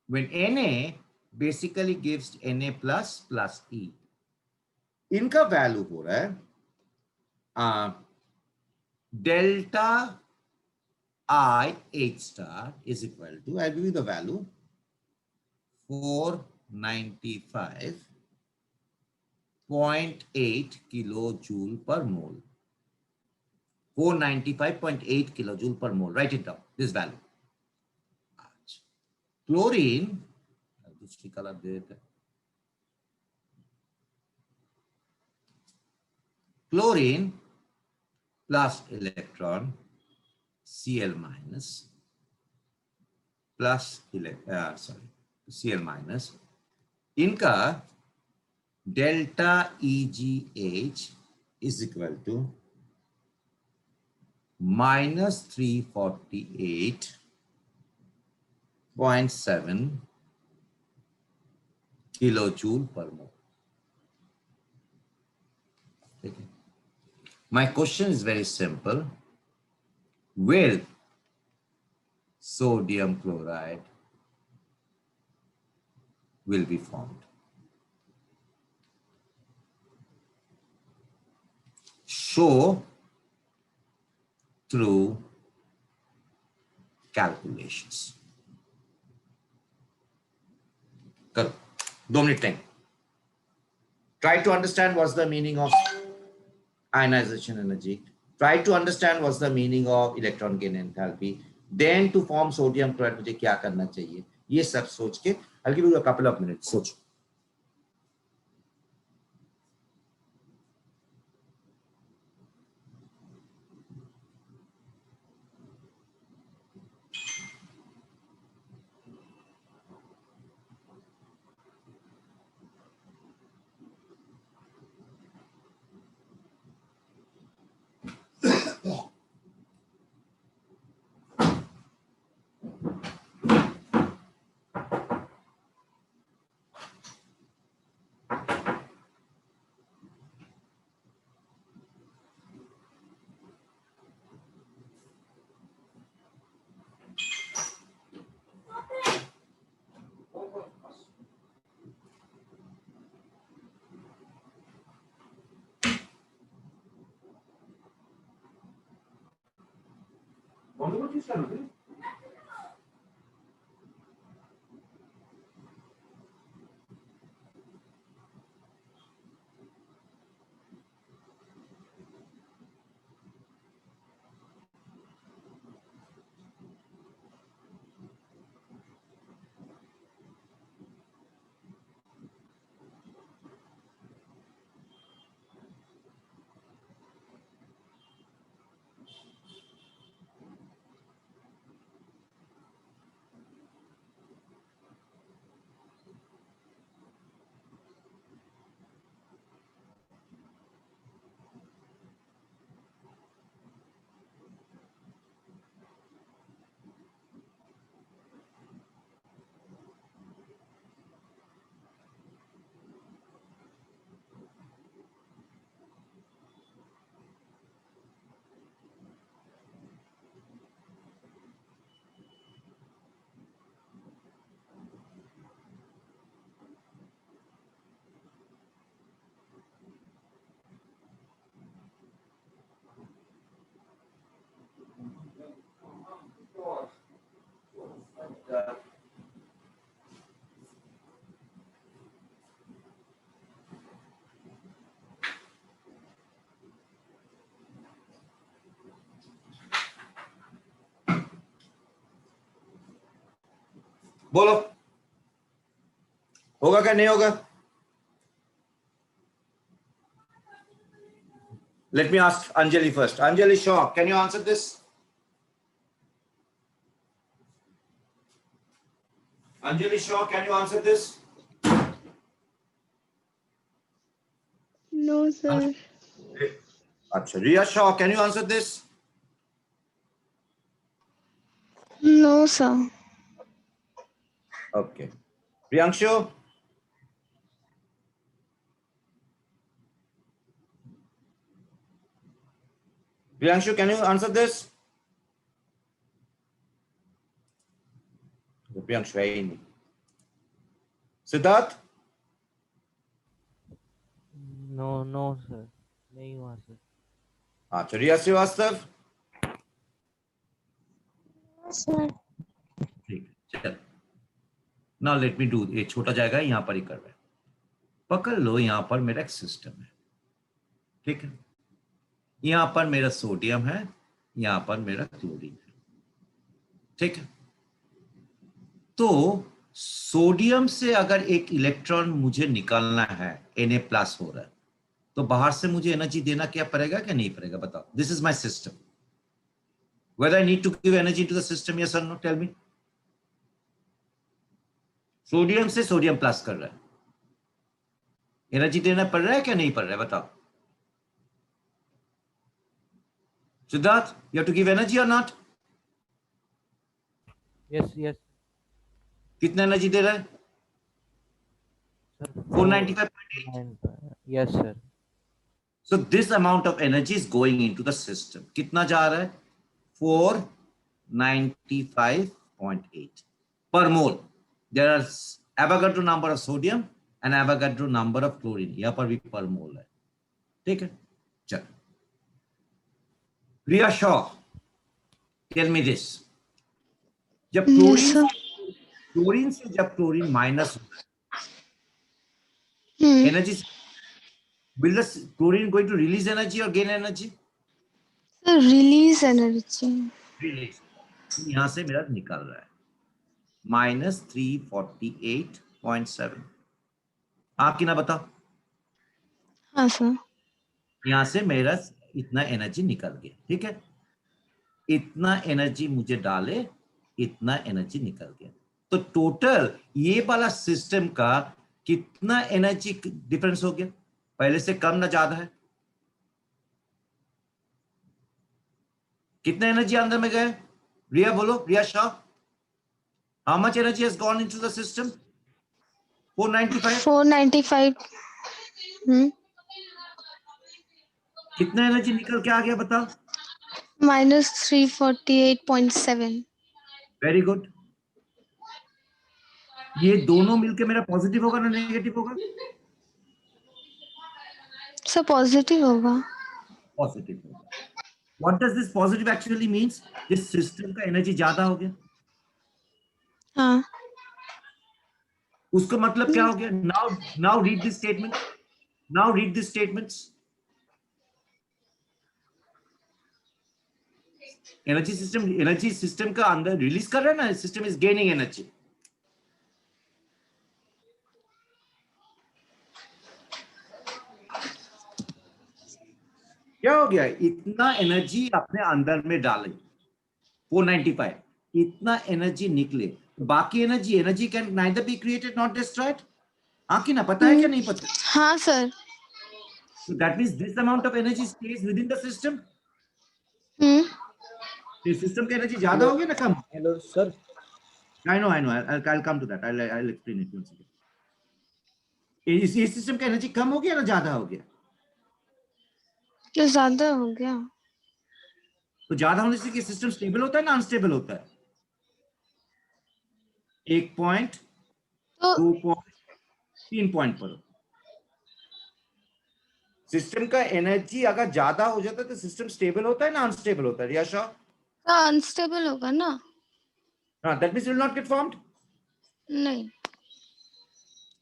When Na basically gives Na plus plus E. इनका वैल्यू हो रहा है delta I H star is equal to, I'll give you the value, 495.8 kilojoule per mole. 495.8 kilojoule per mole. Write it down, this value. Chlorine, दूसरी colour दे देते हैं. Chlorine plus electron Cl minus plus Cl minus, इनका delta EGH is equal to minus 348.7 kilojoule per mole. Okay. My question is very simple. Will sodium chloride will be formed? Show through calculations. Good. 2 minute time. Try to understand what's the meaning of ionization energy. Try to understand what's the meaning of electron gain enthalpy. Then to form sodium chloride, मुझे क्या करना चाहिए? ये सब सोच के, I'll give you a couple of minutes. सोचो. बोलो, होगा क्या नहीं होगा? Let me ask Anjali first. Anjali Shaw, can you answer this? Anjali Shaw, can you answer this? No, sir. Achha, Riya Shaw, can you answer this? No, sir. Okay. Priyanshu? Priyanshu, can you answer this? Priyanshu है ही नहीं. Siddharth? No sir, नहीं हुआ sir. अच्छा, रिया Srivastava? Sir ठीक है, चल। Now let me do, ये छोटा जाएगा, यहाँ पर ही कर रहे हैं। पकड़ लो, यहाँ पर मेरा एक सिस्टम है, ठीक है। यहाँ पर मेरा सोडियम है, यहाँ पर मेरा क्लोरीन है, ठीक है। तो सोडियम से अगर एक इलेक्ट्रॉन मुझे निकालना है, Na प्लस हो रहा है, तो बाहर से मुझे एनर्जी देना क्या पड़ेगा क्या नहीं पड़ेगा, बताओ। This is my system, whether I need to give energy to the system, yes or no, tell me. Sodium से सोडियम प्लस कर रहा है, एनर्जी देना पड़ रहा है क्या नहीं पड़ रहा है, बताओ। Siddharth, you have to give energy or not? Yes कितना एनर्जी दे रहा है? Sir, 495.8. Yes sir. So this amount of energy is going into the system. कितना जा रहा है? 495.8 per mole. There are Avogadro number of sodium and Avogadro number of chlorine. यहाँ पर भी per mole है, ठीक है। चल, प्रिया शॉ, tell me this. जब Yes, sir. क्लोरीन से जब क्लोरीन माइनस होता है, energy, will the chlorine going to release energy or gain energy? Sir, release energy. Release. यहाँ से मेरा निकल रहा है -348.7। आपकी ना बताओ। हाँ सर। यहाँ से मेरा इतना एनर्जी निकल गया, ठीक है। इतना एनर्जी मुझे डाले, इतना एनर्जी निकल गया। तो टोटल ये वाला सिस्टम का कितना एनर्जी डिफरेंस हो गया? पहले से कम ना ज्यादा है? कितना एनर्जी अंदर में गया? रिया बोलो, रिया Shah, how much energy has gone into the system? 495. 495. कितना एनर्जी निकल के आ गया बताओ? -348.7. Very good. ये दोनों मिलके मेरा पॉजिटिव होगा ना नेगेटिव होगा? सर पॉजिटिव होगा। पॉजिटिव होगा। What does this positive actually means? इस सिस्टम का एनर्जी ज्यादा हो गया। हाँ। उसका मतलब क्या हो गया? Now read this statement, now read this statements. Energy system का अंदर रिलीज कर रहा है ना, सिस्टम इज गेनिंग एनर्जी। क्या हो गया? इतना एनर्जी अपने अंदर में डाले, 495, इतना एनर्जी निकले, बाकी energy can neither be created not destroyed. आकी ना पता है क्या नहीं पता? हाँ sir. So that means this amount of energy stays within the system. तो सिस्टम का एनर्जी ज्यादा हो गया ना कम? Hello sir. I know. I'll come to that. I'll explain it once again. इस सिस्टम का एनर्जी कम हो गया ना ज्यादा हो गया? क्या ज्यादा हो गया? तो ज्यादा होने से सिस्टम स्टेबल होता है ना अनस्टेबल होता है? 1 पॉइंट, तो 2 पॉइंट, 3 पॉइंट पर सिस्टम का एनर्जी अगर ज्यादा हो जाता है तो सिस्टम स्टेबल होता है ना अनस्टेबल होता है? रिया शाह, अनस्टेबल होगा ना? हाँ, that means it will not get formed. नहीं।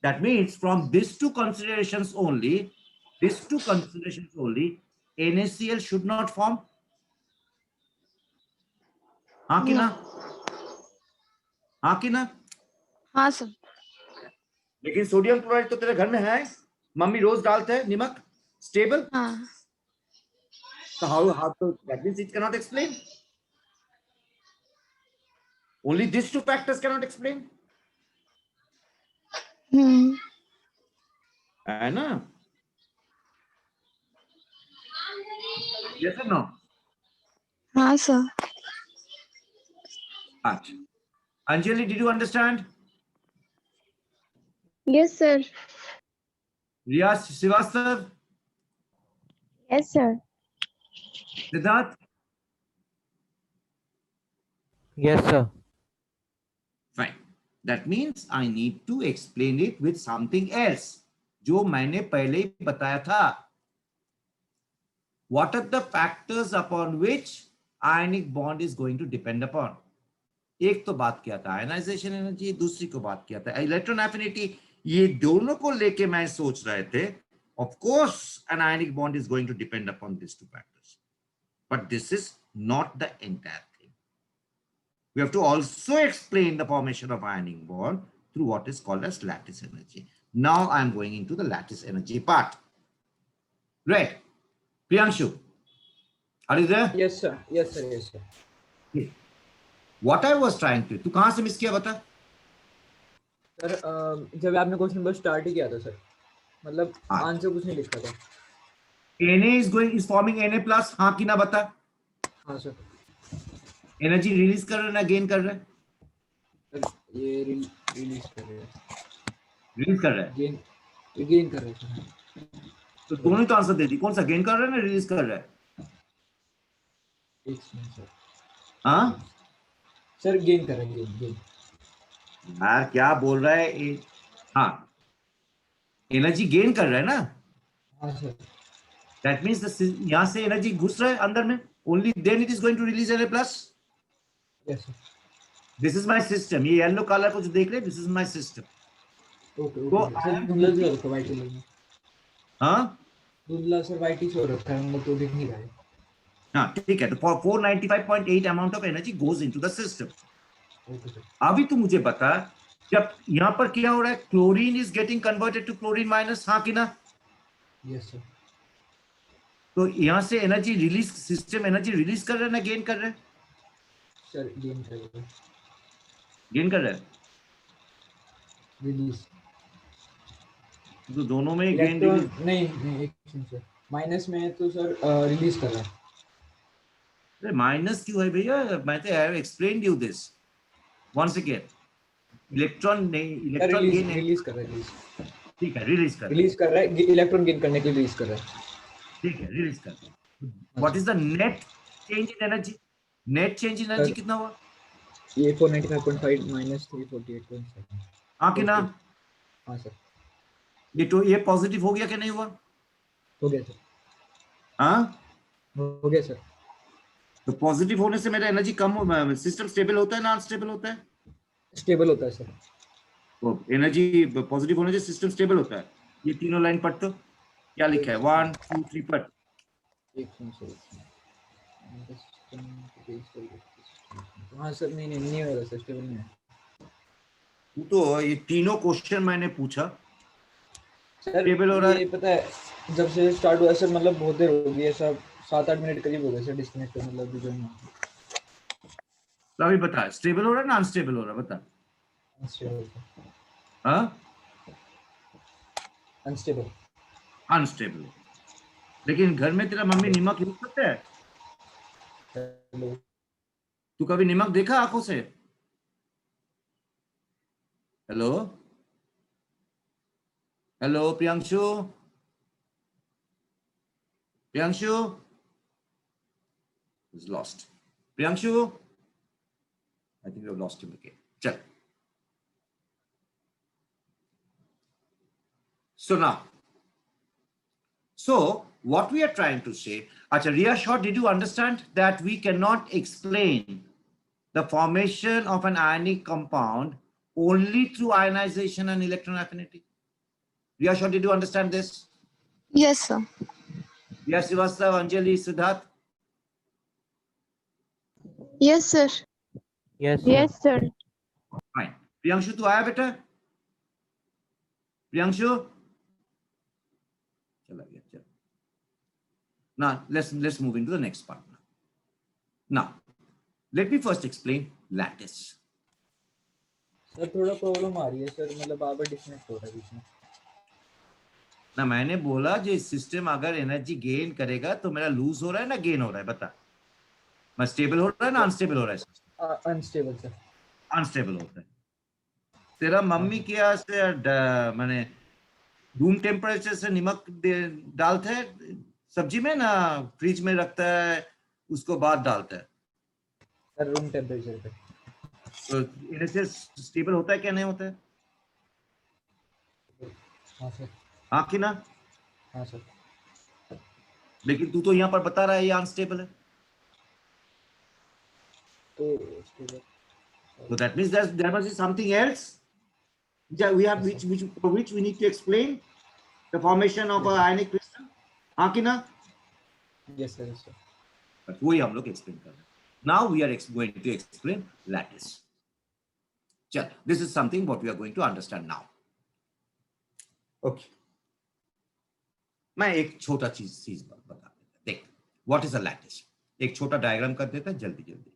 That means from these two considerations only, NaCl should not form. हाँ कि ना? हाँ कि ना? हाँ सर। लेकिन सोडियम क्लोराइड तो तेरे घर में है, मम्मी रोज डालते हैं नमक, स्टेबल। हाँ। So how so that means it cannot explain. Only these two factors cannot explain. है ना? Yes or no? हाँ सर। अच्छा, Anjali, did you understand? yes sir. Riya Srivastav, yes sir. Siddharth, yes sir. fine. That means I need to explain it with something else, जो मैंने पहले ही बताया था. What are the factors upon which ionic bond is going to depend upon? एक तो बात किया था आयनाइजेशन एनर्जी, दूसरी को बात किया था इलेक्ट्रॉन एफिनिटी. ये दोनों को लेके मैं सोच रहे थे. Of course, an ionic bond is going to depend upon these two factors, but this is not the entire thing. We have to also explain the formation of ionic bond through what is called as lattice energy. Now I am going into the lattice energy part. Right, Priyanshu, are you there? Yes sir, yes sir, yes sir. Okay. What I was trying to, तू कहाँ से miss किया बता? Sir जब आपने question बस start ही किया था सर, मतलब हाँ. आंसर कुछ नहीं लिखा था. Na is forming Na plus. हाँ कि ना बता? हाँ सर. एनर्जी रिलीज कर रहा है ना गेन कर रहा है? सर ये रिलीज कर रहे हैं, रिलीज कर रहा है. गेन कर रहे हैं सर. तो दोनों ही तो आंसर दे दी. कौन सा गेन कर रहा है ना रिलीज कर रहा है? एक मिनट सर. हाँ सर गेन कर रहे हैं, गेन. यार क्या बोल रहा है? हाँ, एनर्जी गेन कर रहा है ना. हाँ सर. दैट मींस यहाँ से एनर्जी घुस रहा है अंदर में. Only then it is going to release Na plus. Yes sir. This is my system. ये येलो कलर को जो देख रहे, this is my system. Okay तो ओके सर. धुंधला जो रखा व्हाइट कलर में. हाँ धुंधला सर व्हाइट ही शो रखा है, मतलब तो दिख नहीं रहा है. हाँ ठीक है. तो 495.8 amount of energy goes into the system. Okay sir. अभी तू मुझे बता, जब यहाँ पर क्या हो रहा है, chlorine is getting converted to chlorine minus. हाँ कि ना? Yes sir. तो यहाँ से energy release, system energy release कर रहा है ना गेन कर रहा है? सर गेन कर रहे हैं. गेन कर रहा है. रिलीज. तो दोनों में गेन इलेक्ट्रॉन नहीं नहीं, एक सेकंड सर. माइनस में है तो सर रिलीज कर रहा है. अरे माइनस क्यों है भैया? मैं तो I have explained you this once again. Electron नहीं, इलेक्ट्रॉन गेन. रिलीज कर रहा है. रिलीज. ठीक है, रिलीज कर. रिलीज कर रहा है, इलेक्ट्रॉन गेन करने के लिए रिलीज कर रहा है. ठीक है, रिलीज कर. What is the net change in energy? Net change in energy कितना हुआ? ये 495.5 माइनस 348.7. हाँ कि ना? हाँ सर. ये पॉजिटिव हो गया कि नहीं हुआ? हो गया सर. हाँ, हो गया सर. तो पॉजिटिव होने से मेरा एनर्जी कम हो, सिस्टम स्टेबल होता है ना अनस्टेबल होता है? स्टेबल होता है सर. तो एनर्जी पॉजिटिव होने से सिस्टम स्टेबल होता है. ये तीनों लाइन पढ़ तो क्या लिखा है? 1 2 3 पढ़. एक मिनट सर. हाँ सर. नहीं नहीं नहीं हो रहा सर, स्टेबल नहीं है. तो ये तीनों क्वेश्चन मैंने पूछा. सर स्टेबल हो रहा है. ये पता है जब से स्टार्ट हुआ सर, मतलब बहुत देर हो गई है सर. 7-8 मिनट करीब हो गए सर डिस्कनेक्ट, मतलब रिजॉइन. तो अभी बता, स्टेबल हो रहा है ना अनस्टेबल हो रहा है? बता. हाँ, अनस्टेबल. अनस्टेबल. लेकिन घर में तेरा मम्मी नमक यूज करता है? हेलो. तू कभी नमक देखा आंखों से? Hello hello Priyanshu. Priyanshu is lost. Priyanshu, I think we have lost him again. Chal. So what we are trying to say, Acha, Riya Shaw, did you understand that we cannot explain the formation of an ionic compound only through ionization and electron affinity? Riya Shaw, did you understand this? Yes, sir. Riya Srivastav, Anjali, Siddharth? Yes, sir. Yes, sir. Yes, sir. Fine. Priyanshu, तू आया बेटा? Priyanshu? चला गया. चल. Now let's move into the next part. Now, let me first explain lattice. Sir थोड़ा problem आ रही है sir, मतलब बार-बार डिस्कनेक्ट हो रहा है बीच में. ना मैंने बोला जो सिस्टम अगर एनर्जी गेन करेगा तो मेरा लूज हो रहा है ना गेन हो रहा है? बता. मैं स्टेबल हो रहा है ना अनस्टेबल हो रहा है? Unstable sir. अनस्टेबल होता है. तेरा मम्मी क्या से माने रूम टेम्परेचर से नमक डालता है सब्जी में ना, फ्रिज में रखता है उसको बाद डालता है? सर रूम टेम्परेचर पे. तो NaCl स्टेबल होता है क्या नहीं होता है? हाँ सर। हाँ कि ना? हाँ सर। लेकिन तू तो यहाँ पर बता रहा है ये अनस्टेबल है, तो stable. so that means there must be something else that we have which we need to explain the formation of a ionic crystal. हाँ कि ना? Yes sir, yes sir. But वही हम लोग एक्सप्लेन कर रहे हैं. Now we are going to explain lattice. चल, this is something what we are going to understand now. Okay. मैं एक छोटा चीज बता देता. देख, what is a lattice? एक छोटा डायग्राम कर देता है जल्दी जल्दी.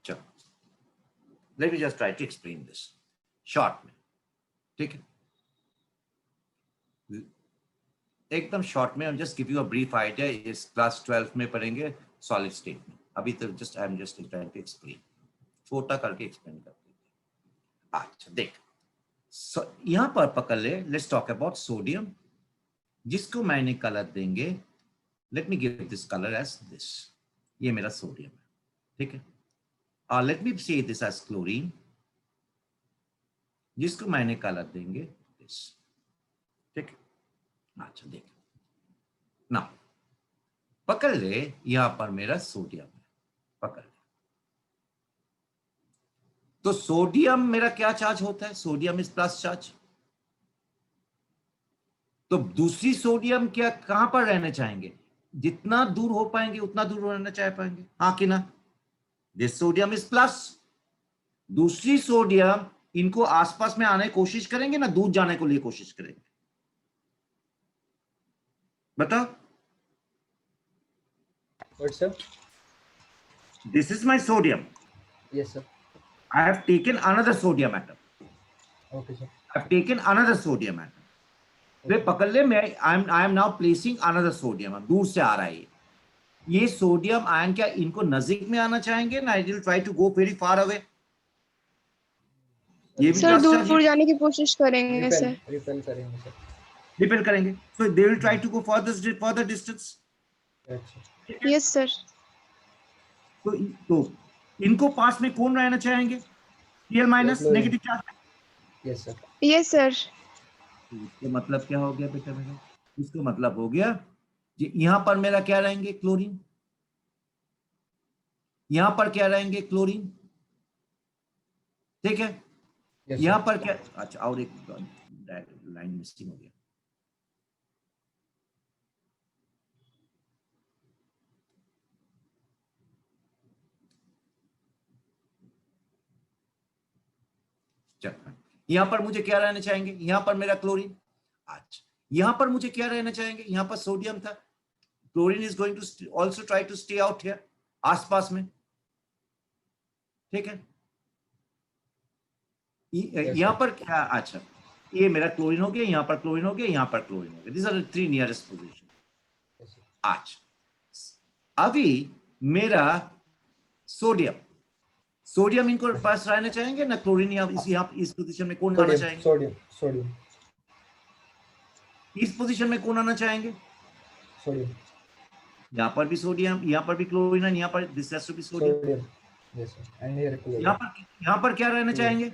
चलो, let me just try to explain this short में. ठीक है, एकदम शॉर्ट में. I'm just give you a brief idea. इस क्लास 12 में पढ़ेंगे सॉलिड स्टेट में. अभी तो just I am just trying to explain, छोटा करके एक्सप्लेन करते हैं. अच्छा देख, यहाँ पर पकड़ ले. लेट्स टॉक अबाउट सोडियम, जिसको मैंने कलर देंगे. Let me give this colour as this. ये मेरा सोडियम है, ठीक है. लेट मी से दिस एज क्लोरीन, जिसको मैंने कलर देंगे दिस. ठीक है. अच्छा देख ना, पकड़ ले. यहां पर मेरा सोडियम है, पकड़ ले. तो सोडियम मेरा क्या चार्ज होता है? Sodium is plus charge. तो दूसरी सोडियम क्या कहां पर रहना चाहेंगे? जितना दूर हो पाएंगे उतना दूर रहना चाह पाएंगे. हाँ कि ना? This sodium is plus. दूसरी सोडियम इनको आसपास में आने की कोशिश करेंगे ना, दूर जाने को लिए कोशिश करेंगे? बताओ. What sir? This is my sodium. Yes sir. I have taken another sodium atom. Okay sir. I have taken another sodium atom. वे पकड़ ले. मैं I am now placing another sodium. दूर से आ रहा है ये सोडियम आयन. क्या इनको नजदीक में आना चाहेंगे ना? It will try to go very far away. ये भी सर दूर जाने की कोशिश करेंगे सर. रिपेल करेंगे सर. रिपेल करेंगे. So they will try to go further distance. अच्छा. Yes sir. तो इनको पास में कौन रहना चाहेंगे? Cl minus negative charge. Yes sir. Yes sir. इसका मतलब क्या हो गया बेटा मेरा? इसका मतलब हो गया कि यहां पर मेरा क्या रहेंगे? क्लोरीन. यहां पर क्या रहेंगे? क्लोरीन. ठीक है. Yes, यहां sir. पर क्या? अच्छा, और एक लाइन मिसिंग हो गया. चल, यहां पर मुझे क्या रहना चाहेंगे? यहां पर मेरा क्लोरीन. अच्छा, यहां पर मुझे क्या रहना चाहेंगे? यहां पर सोडियम था. Chlorine is going to also try to stay out here, आसपास में. ठीक है. यहां पर क्या? अच्छा, ये मेरा क्लोरीन हो गया, यहां पर क्लोरीन हो गया, यहां पर क्लोरीन हो गया. This are three nearest position. अच्छा, अभी मेरा सोडियम इनको पास रहना चाहेंगे ना? क्लोरीन इस पोजीशन में कौन आना चाहेंगे? सोडियम. इस पोजीशन में कौन आना चाहेंगे? सोडियम. यहाँ पर भी सोडियम, यहाँ पर भी क्लोरीन है, यहाँ पर this has to be sodium. Yes sir. And here chlorine. यहाँ पर क्या रहना चाहेंगे?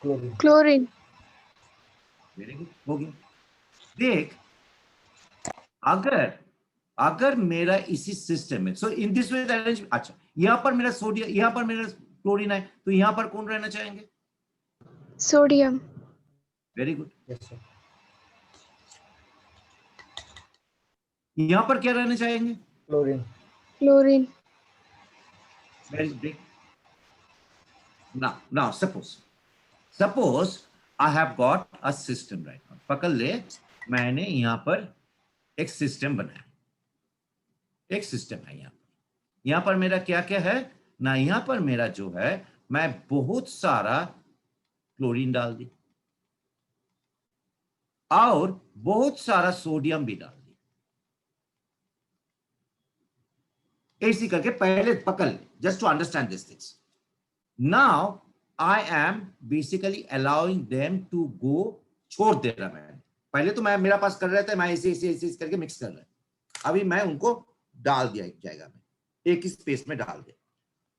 क्लोरीन. क्लोरीन. वेरी गुड, हो गया. देख, अगर मेरा इसी सिस्टम में, सो इन दिस वे अरेंज. अच्छा, यहाँ पर मेरा सोडियम, यहाँ पर मेरा क्लोरीन है, तो यहाँ पर कौन रहना चाहेंगे? Sodium. Very good. Yes sir. यहां पर क्या रहना चाहेंगे? Chlorine. Chlorine. Very good. now suppose I have got a system right now. पकड़ ले, मैंने यहां पर एक सिस्टम बनाया, एक सिस्टम है यहां पर मेरा क्या क्या है ना, यहां पर मेरा जो है, मैं बहुत सारा क्लोरीन डाल दी और बहुत सारा सोडियम भी डाल दी। ऐसी करके पहले पकड़ ले, just to understand this things. Now I am basically allowing them to go, छोड़ दे रहा मैं। पहले तो मैं मेरा पास कर रहे थे, मैं ऐसे ऐसे ऐसे करके मिक्स कर रहा है, अभी मैं उनको डाल दिया एक जगह में, एक ही स्पेस में डाल दिया।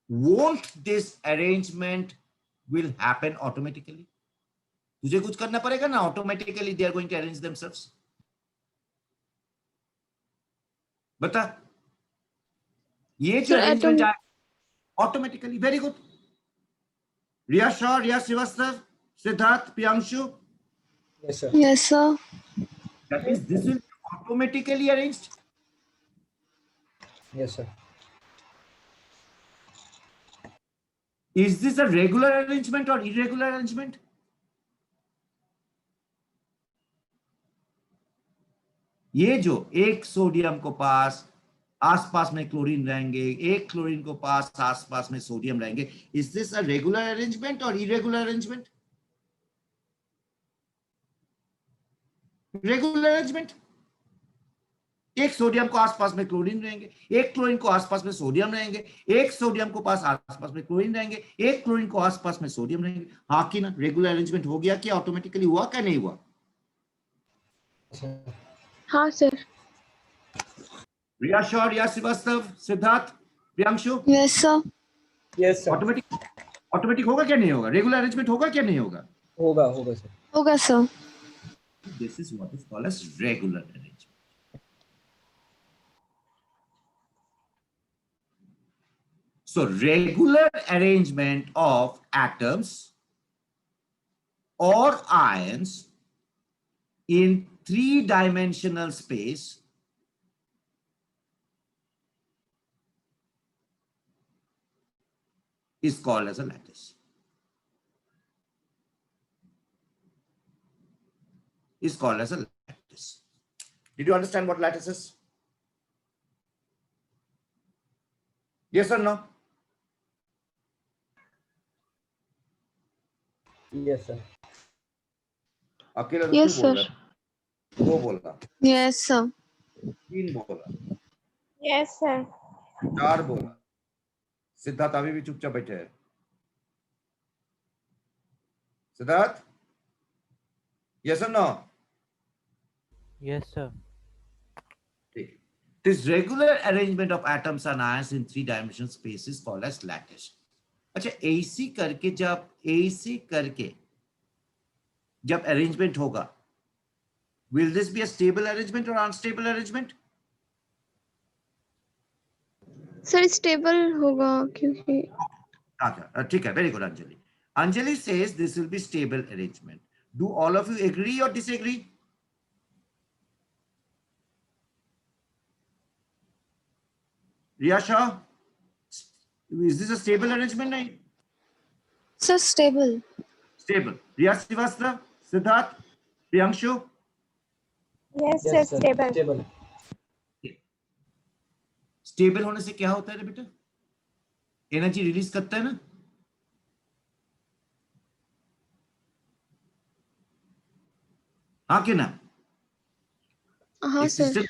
Won't this arrangement will happen automatically? तुझे कुछ करना पड़ेगा ना, automatically they are going to arrange themselves. बता, ये जो Sir, arrangement है automatically, very good. Riya Shah, Riya Srivastava, Siddharth, Priyanshu, yes sir. yes sir, that is this will be automatically arranged. Yes sir. Is this a regular arrangement or irregular arrangement? ये जो एक sodium को पास आसपास में क्लोरीन रहेंगे, एक क्लोरीन को पास आसपास में सोडियम रहेंगे, is this a regular arrangement और इरेगुलर अरेंजमेंट? Regular arrangement. एक सोडियम को आसपास में क्लोरीन रहेंगे, एक क्लोरीन को आसपास में सोडियम रहेंगे, एक सोडियम को पास आसपास में क्लोरीन रहेंगे, एक क्लोरीन को आसपास में सोडियम रहेंगे। हाँ कि ना, रेगुलर अरेंजमेंट हो गया क्या? ऑटोमेटिकली हुआ क्या नहीं हुआ? हाँ sir, Riya Shah, Riya Srivastava, Siddharth, Priyanshu, yes sir, yes sir. Automatic होगा क्या नहीं होगा? रेगुलर अरेंजमेंट होगा क्या नहीं होगा? होगा होगा सर। होगा sir, This is what is called as regular arrangement. So regular arrangement of atoms or ions in three-dimensional space is called as a lattice. Is called as a lattice. Did you understand what lattice is? Yes or no? Yes sir. अकेला तो yes तू बोल sir, रहा है, वो बोल रहा, yes sir, 3 बोला, Yes, sir. 4 बोला, सिद्धार्थ अभी भी चुपचाप बैठे हैं। Siddharth, yes or no? Yes, sir. ठीक। This regular arrangement of atoms and ions in three-dimensional space is called as lattice. अच्छा, ऐसी करके जब अरेंजमेंट होगा, will this be a stable arrangement or unstable arrangement? Sir stable होगा क्योंकि अच्छा, ठीक है, very good, Anjali. Anjali says this will be stable arrangement. Do all of you agree or disagree? Riya Shah, is this a stable arrangement? नहीं? Sir stable, Stable. Riya Srivastava, Siddharth, Priyanshu. Yes, sir. Stable. Stable. Stable होने से क्या होता है रे बेटा? Energy release करता है ना? हाँ कि ना? हाँ sir,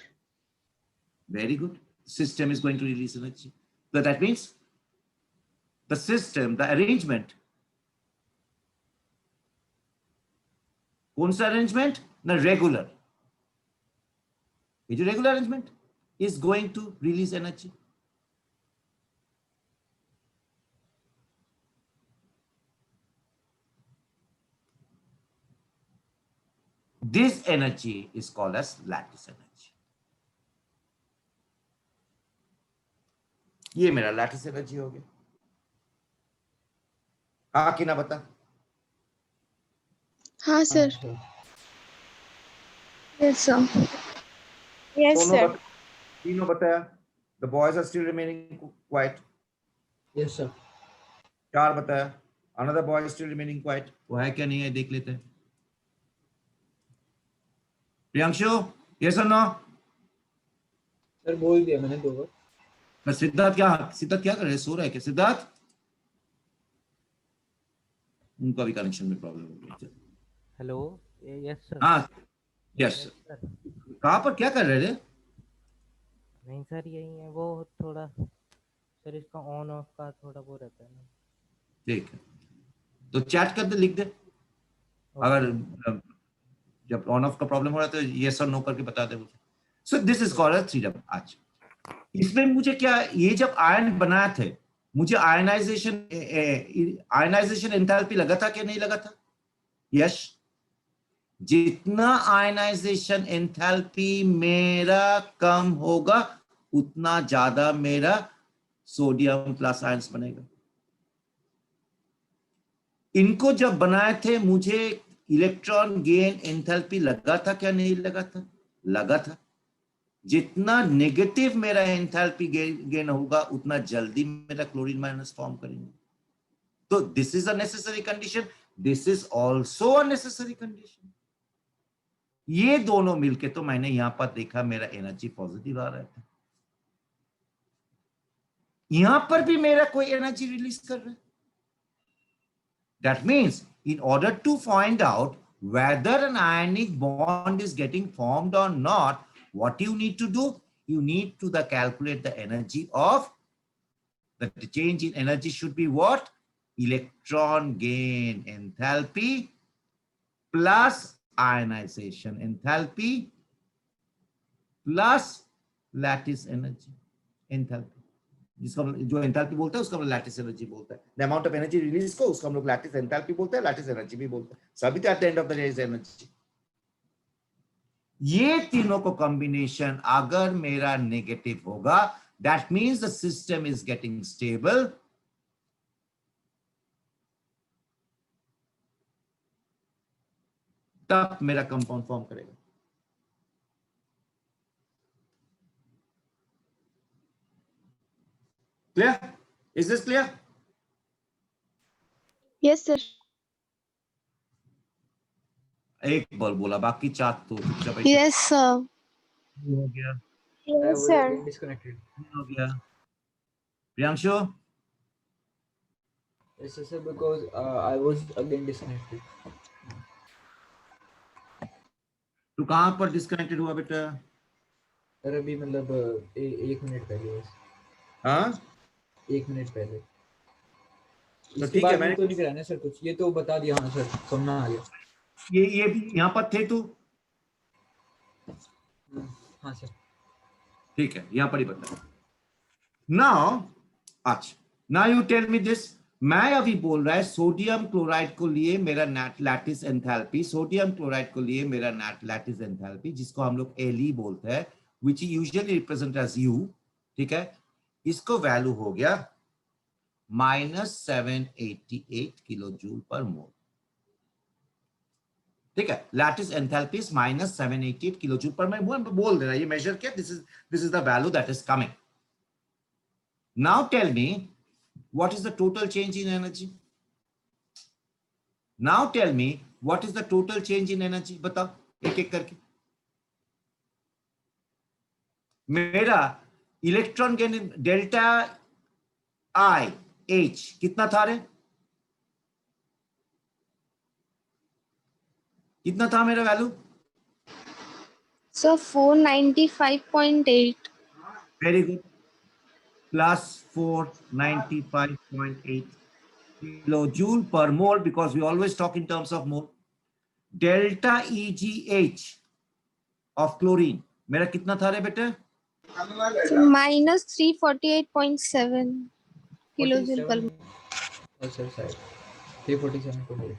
Very good. System is going to release energy. So that means the system, the arrangement. कौन सा arrangement? ना regular. ये जो regular arrangement is going to release energy. This energy is called as lattice energy. ये मेरा lattice energy हो गया। हाँ कि ना बता? हाँ हाँ sir sir. Yes sir Yes, दोनों sir. तीनों बताया. The boys are still remaining quiet. Yes sir. 4 बताया. Another boy is still remaining quiet. वो है क्या नहीं है देख लेते हैं. Priyanshu, yes or no? Sir बोल दिया मैंने 2 बार। पर सिद्धार्थ क्या कर रहे हैं? सो रहा है क्या सिद्धार्थ? उनका भी कनेक्शन में प्रॉब्लम हो गई. Hello, yes sir. हाँ, यस. सर कहाँ पर क्या कर रहे थे? नहीं सर, यही है वो थोड़ा सर, इसका ऑन ऑफ का थोड़ा वो रहता है ना। ठीक है, तो चैट कर दे, लिख दे. अगर जब ऑन ऑफ का प्रॉब्लम हो रहा है तो यस और नो करके बता दे मुझे. So this is called freedom. आज इसमें मुझे क्या, ये जब आयन बनाए थे मुझे आयनाइजेशन एंथैल्पी लगा था कि नहीं लगा था? यस. जितना आयनाइजेशन एंथैल्पी मेरा कम होगा उतना ज्यादा मेरा सोडियम प्लस आयंस बनेगा. इनको जब बनाए थे मुझे इलेक्ट्रॉन गेन एंथैल्पी लगा था क्या नहीं लगा था? लगा था. जितना नेगेटिव मेरा एंथैल्पी गेन होगा उतना जल्दी मेरा क्लोरीन माइनस फॉर्म करेंगे. तो this is a necessary condition, this is also a necessary condition. ये दोनों मिलके तो मैंने यहां पर देखा मेरा एनर्जी पॉजिटिव आ रहा था. यहां पर भी मेरा कोई एनर्जी रिलीज कर रहा है. That means in order to find out whether an ionic bond is getting formed or not, what you need to do? You need to calculate the energy of the change in energy should be what? Electron gain enthalpy plus ionization enthalpy plus lattice energy enthalpy. जिसको जो enthalpy बोलते हैं उसको हम lattice energy बोलते हैं. The amount of energy release को उसको हम लोग लैटिस एंथैल्पी बोलते हैं, लैटिस एनर्जी भी बोलते हैं. सभी at the end of the day is energy. ये तीनों को कॉम्बिनेशन अगर मेरा नेगेटिव होगा, that means the system is getting stable. तब मेरा कंपाउंड फॉर्म करेगा. Clear? Is this clear? Yes sir एक बार बोला, बाकी 4 तो चुपचाप बैठे. यस सर हो गया, Yes, sir. डिस्कनेक्टेड। हो गया. Priyanshu, Yes sir, because I was again disconnected. तू कहां पर डिस्कनेक्टेड हुआ बेटा? सर अभी मतलब 1 मिनट पहले बस। हाँ 1 मिनट पहले। तो इसके ठीक है, बाद मैंने तो नहीं कराना सर कुछ, ये तो बता दिया। हाँ सर समझना आ गया। ये भी यहाँ पर थे तू? हाँ सर ठीक है, यहाँ पर ही बता. नाउ अच्छा, now you tell me this. मैं अभी बोल रहा है सोडियम क्लोराइड को लिए मेरा लैटिस एंथैल्पी, सोडियम क्लोराइड को लिए मेरा लैटिस एंथैल्पी जिसको हम लोग Le बोलते हैं, which usually represent as U. ठीक है, इसको वैल्यू हो गया -788 किलो जूल पर मोल. ठीक है, lattice enthalpy is -788 kilo joule per mole. बोल दे रहा है, ये मेजर किया. This is the value that is coming. Now tell me what is the total change in energy? Now tell me what is the total change in energy? बताओ एक एक करके. मेरा electron gain delta I H कितना था रे? कितना था मेरा value? Sir 495.8 very good. plus 495.8 kilojoule per mole, because we always talk in terms of mole. Delta EGH of chlorine मेरा कितना था रे बेटे? -348.7 किलोजूल पर मोल। सर शायद 347.8।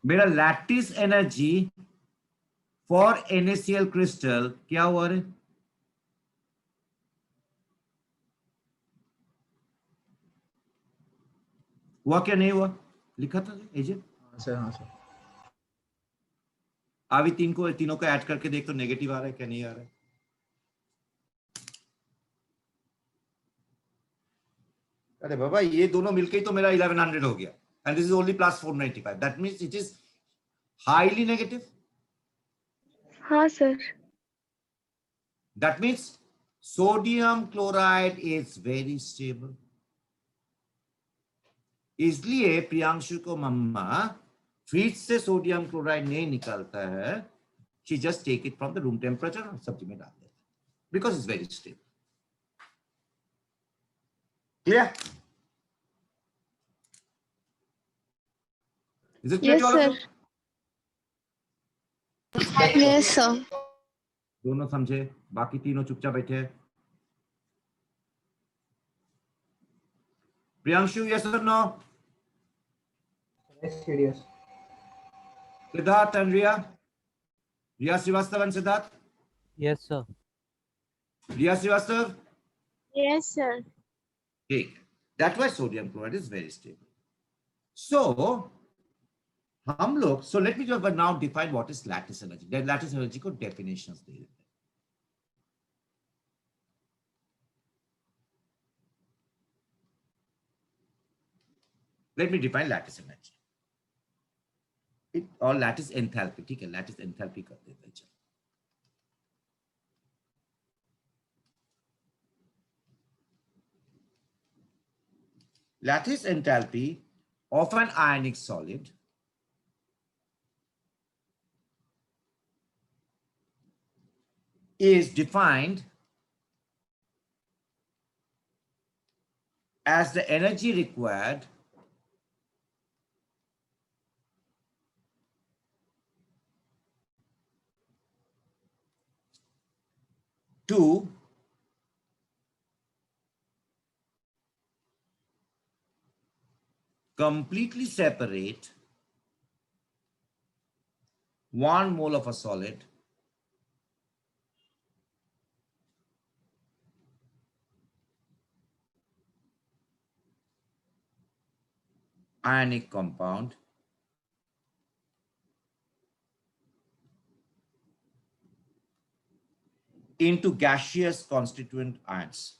मेरा lattice energy for NaCl crystal क्या हुआ रे? हुआ क्या नहीं हुआ? लिखा था एजे? हाँ सर हाँ सर अभी तीनों को ऐड करके देख तो नेगेटिव आ रहा है क्या नहीं आ रहा है? अरे बाबा ये दोनों मिलके ही तो मेरा 1100 हो गया and this is only plus 495 that means it is highly negative. हाँ sir. That means sodium chloride is very stable. इसलिए प्रियांशु को मम्मा फ्रिज से सोडियम क्लोराइड नहीं निकालता है. She just take it from the room temperature और सब्जी में डाल देता है because it's very stable. Clear? Is it clear Yes to all of sir. you? Yes sir. दोनों समझे, बाकी तीनों चुपचाप बैठे हैं. Priyanshu yes or no? Yes, yes. Siddharth and Riya? Riya Srivastav and Siddharth? Yes, sir. Riya Srivastav? Yes, sir. ठीक. That's why sodium chloride is very stable. So हम लोग, so let me just now define what is lattice energy. Lattice energy को definitions दे देते हैं. Let me define lattice energy. और lattice enthalpy, ठीक है, lattice enthalpy कर देते हैं. चलो. Lattice enthalpy of an ionic solid is defined as the energy required to completely separate 1 mole of a solid ionic compound into gaseous constituent ions.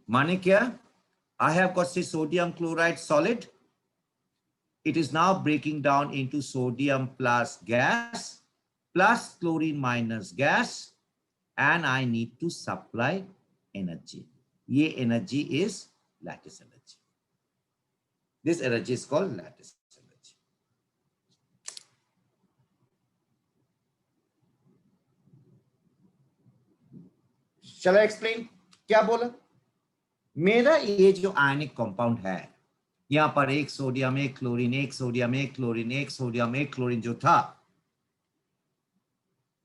माने क्या? I have got say sodium chloride solid. It is now breaking down into sodium plus gas plus chlorine minus gas, and I need to supply energy. ये energy is lattice energy. This energy is called lattice energy. Shall I explain? क्या बोला? मेरा ये जो ionic compound है, यहां पर एक सोडियम एक क्लोरीन एक सोडियम एक क्लोरीन एक सोडियम एक क्लोरीन जो था,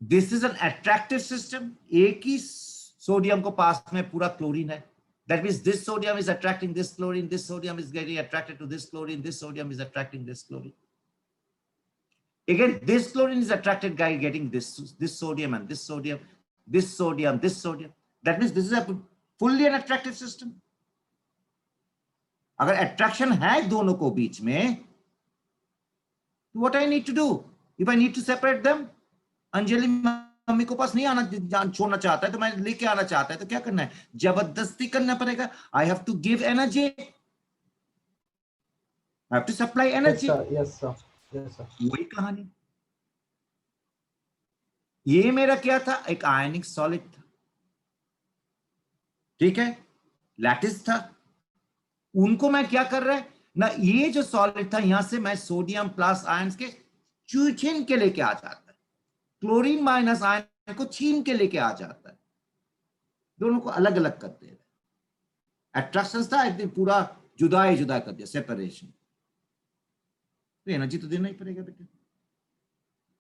this is an attractive system. एक ही सोडियम को पास में पूरा क्लोरीन है. That means this sodium is attracting this chlorine, this sodium is getting attracted to this chlorine, this sodium is attracting this chlorine. Again, this chlorine is attracted by getting this sodium and this sodium, this sodium, this sodium. That means this is a fully an attractive system. अगर attraction है दोनों को बीच में, what I need to do? If I need to separate them, Anjali mummy को पास नहीं आना छोड़ना चाहता है तो मैं लेके आना चाहता है तो क्या करना है? जबरदस्ती करना पड़ेगा. I have to give energy. I have to supply energy. Yes sir. Yes sir. वही कहानी. ये मेरा क्या था? एक आयनिक सॉलिड था. ठीक है, लैटिस था. उनको मैं क्या कर रहा है ना, ये जो सॉलिड था यहां से मैं सोडियम प्लस आयंस के छीन के लेके आ जाता है, क्लोरीन माइनस आयन को छीन के लेके आ जाता है. दोनों को अलग अलग कर दे रहे. अट्रैक्शन था एकदम पूरा जुदा कर दिया, सेपरेशन. तो एनर्जी तो देना ही पड़ेगा बेटे.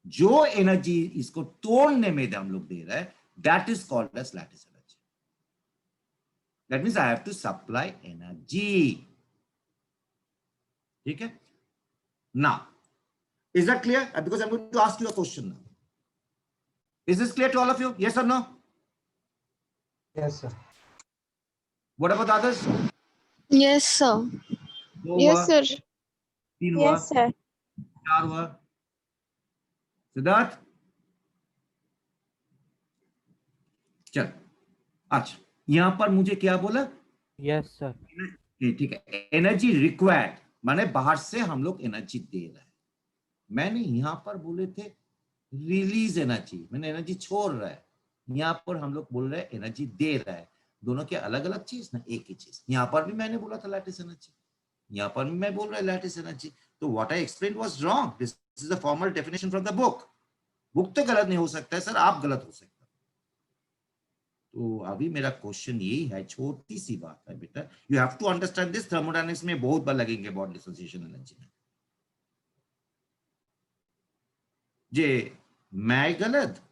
जो एनर्जी इसको तोड़ने में हम लोग दे रहे हैं, that is called as lattice energy. That means I have to supply energy. ठीक है? Now, is that clear? Because I'm going to ask you a question now. Is this clear to all of you? Yes or no? Yes, sir. What about others? Yes, sir. दो Yes, हुआ, sir. तीन हुआ, Yes, sir. चार हुआ। सिद्धार्थ, चल। अच्छा, यहां पर मुझे क्या बोला? Yes sir. ये ठीक है, एनर्जी रिक्वायर्ड माने बाहर से हम लोग एनर्जी दे रहे हैं। मैंने यहां पर बोले थे रिलीज एनर्जी, मैंने एनर्जी छोड़ रहा है। यहाँ पर हम लोग बोल रहे हैं एनर्जी दे रहा है। दोनों क्या अलग अलग चीज ना? एक ही चीज। यहाँ पर भी मैंने बोला था लैटिस एनर्जी, यहाँ पर भी मैं बोल रहा है लैटिस एनर्जी। तो what I explain was wrong. This is the formal definition from the book. Book तो गलत नहीं हो सकता है सर, आप गलत हो सकता है। तो अभी मेरा क्वेश्चन यही है, छोटी सी बात है बेटा, you have to understand this. Thermodynamics में बहुत बार लगेंगे बॉन्ड डिसोसिएशन एनर्जी में। जे मैं गलत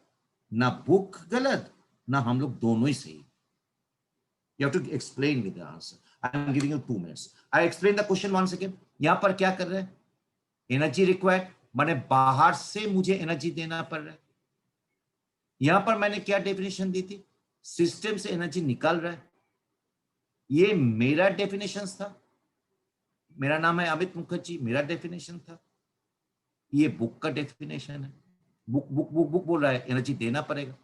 ना, बुक गलत ना, हम लोग दोनों ही सही। You have to explain me the answer. I am giving you 2 minutes. I explain the question once again. यहाँ पर क्या कर रहे हैं? एनर्जी रिक्वायर्ड माने बाहर से मुझे एनर्जी देना पड़ रहा है। यहां पर मैंने क्या डेफिनेशन दी थी? सिस्टम से एनर्जी निकल रहा है। ये मेरा डेफिनेशन था। मेरा नाम है अमित मुखर्जी, मेरा डेफिनेशन था। ये बुक का डेफिनेशन है। बुक बुक बुक बुक बोल रहा है एनर्जी देना पड़ेगा,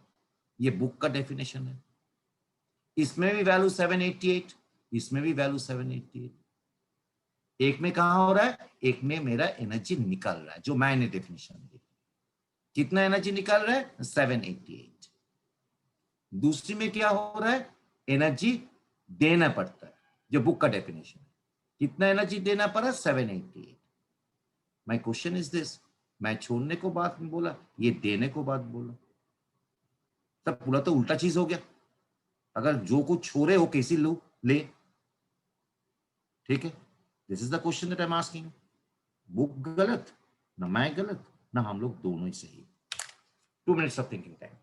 ये बुक का डेफिनेशन है। इसमें भी वैल्यू 788, इसमें भी वैल्यू 788। एक में कहां हो रहा है? एक में मेरा एनर्जी निकल रहा है, जो मैंने डेफिनेशन दी। कितना एनर्जी निकल रहा है? 788। दूसरी में क्या हो रहा है? एनर्जी देना पड़ता है, जो बुक का डेफिनेशन है। कितना एनर्जी देना पड़ा? 788। माय क्वेश्चन इज दिस, मैं छोड़ने को बात में बोला, ये देने को बात बोला, तब पूरा तो उल्टा चीज हो गया। अगर जो कुछ छोड़े हो कैसी लो ले, ठीक है? This is the question that I am asking. Book गलत ना, मैं गलत ना, हम लोग दोनों ही सही। 2 minutes of thinking time.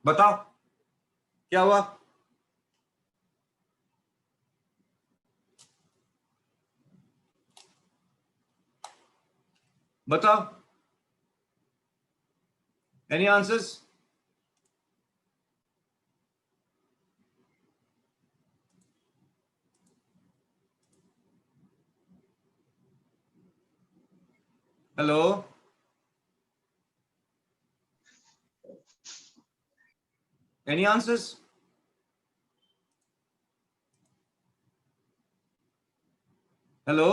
बताओ क्या हुआ? बताओ, any answers? Hello, any answers? Hello,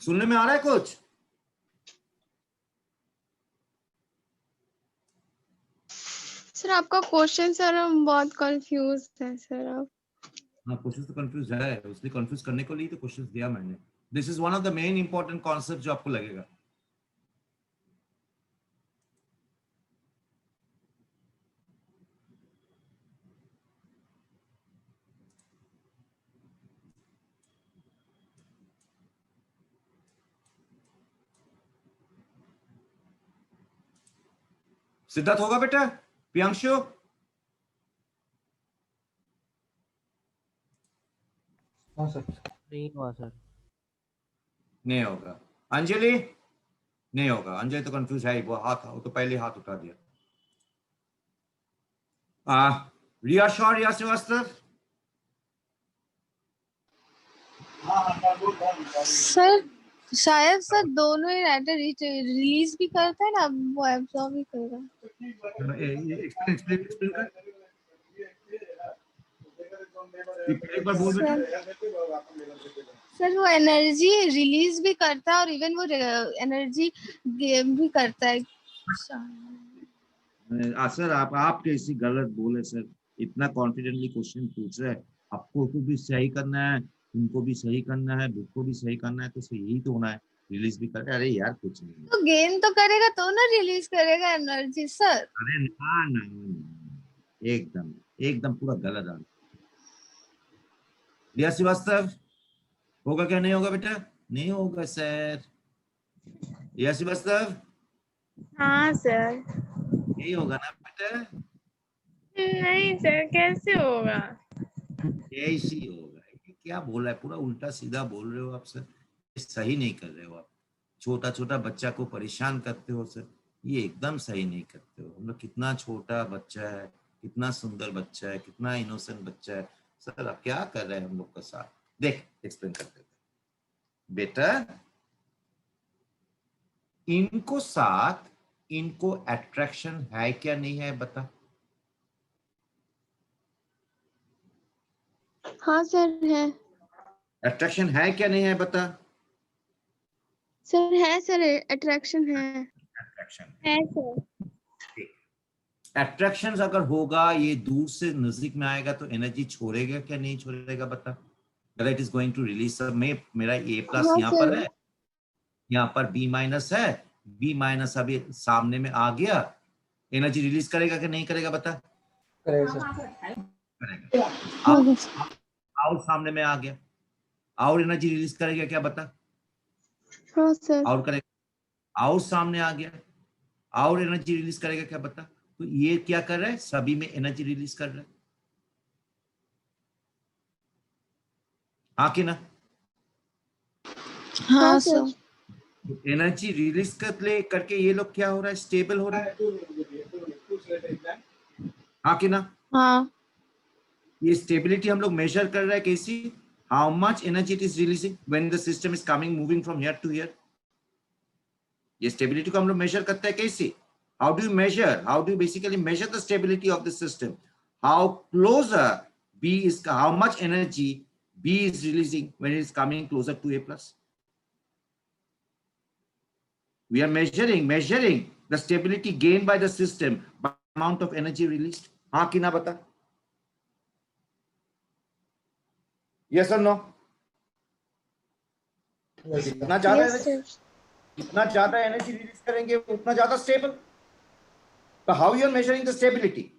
सुनने में आ रहा है कुछ? सर आपका क्वेश्चन सर हम बहुत कंफ्यूज है सर आप। हाँ, क्वेश्चन तो कंफ्यूज है, इसलिए कंफ्यूज करने को लिए तो क्वेश्चन दिया मैंने। This is one of the main important concept जो आपको लगेगा। सिद्धार्थ होगा बेटा? प्रियांशु? हाँ सर। नहीं हुआ सर। नहीं होगा। अंजलि? नहीं होगा। अंजलि तो कंफ्यूज है ही, वो तो पहले हाथ उठा दिया। रिया शाह, रिया श्रीवास्तव? सर शायद सर दोनों ही रहते, रिलीज भी करता है ना, वो एब्जॉर्ब भी कर रहा है। एक्सप्लेन कर। एक बार बोल बेटा। सर वो एनर्जी रिलीज भी करता है और इवन वो एनर्जी गेम भी करता है। सर आप कैसी गलत बोले सर, इतना कॉन्फिडेंटली क्वेश्चन पूछ रहे हैं, आपको को भी सही करना है, उनको भी सही करना है, बुक को भी सही करना है, तो यही तो होना है, रिलीज भी कर। अरे यार कुछ नहीं, तो गेन तो करेगा तो ना रिलीज करेगा एनर्जी सर। अरे ना ना, एकदम एकदम पूरा गलत आंसर। रिया श्रीवास्तव होगा क्या? नहीं होगा बेटा? नहीं होगा सर। रिया श्रीवास्तव हाँ सर। यही होगा ना बेटा? नहीं सर, कैसे होगा? ऐसी होगा। ये क्या बोल रहा है, पूरा उल्टा सीधा बोल रहे हो आप सर, सही नहीं कर रहे हो आप। छोटा छोटा बच्चा को परेशान करते हो सर, ये एकदम सही नहीं करते हो। हम लोग कितना छोटा बच्चा है, कितना सुंदर बच्चा है, कितना इनोसेंट बच्चा है सर, आप क्या कर रहे हैं हम लोग के साथ? देख एक्सप्लेन करते बेटा, इनको साथ इनको अट्रैक्शन है क्या नहीं है बता? हाँ सर है। अट्रैक्शन है क्या नहीं है बता? सर है सर, अट्रैक्शन है। अट्रैक्शन है सर। अट्रैक्शन अगर होगा, ये दूर से नजदीक में आएगा तो एनर्जी छोड़ेगा क्या नहीं छोड़ेगा बता? अगर it is going to release, सब में मेरा ए प्लस हाँ यहाँ पर सर। है, यहाँ पर बी माइनस है, बी माइनस अभी सामने में आ गया, एनर्जी रिलीज करेगा कि नहीं करेगा बता? करेगा सर। करेगा। और सामने में आ गया, और एनर्जी रिलीज करेगा क्या बता? हाँ सर। और करेगा। और सामने आ गया, और एनर्जी रिलीज करेगा क्या बता? तो ये क्या कर रहा है, सभी में एनर्जी रिलीज कर रहा है, हाँ कि ना? हाँ सर। एनर्जी रिलीज करके ये लोग क्या हो रहा है, स्टेबल हो रहा है, हाँ कि ना? हाँ। ये स्टेबिलिटी हम लोग मेजर कर रहे हैं कैसी? How much energy it is releasing when the system is coming moving from here to here. ये स्टेबिलिटी को हम लोग मेजर करते हैं कैसे? How do you measure, how do you basically measure the stability of the system? How closer B is, how much energy B is releasing when it is coming closer to A plus. We are measuring the stability gained by the system by amount of energy released. हाँ कि ना बता? Yes or no? इतना ज्यादा energy release करेंगे उतना ज्यादा stable. So how you are measuring the stability?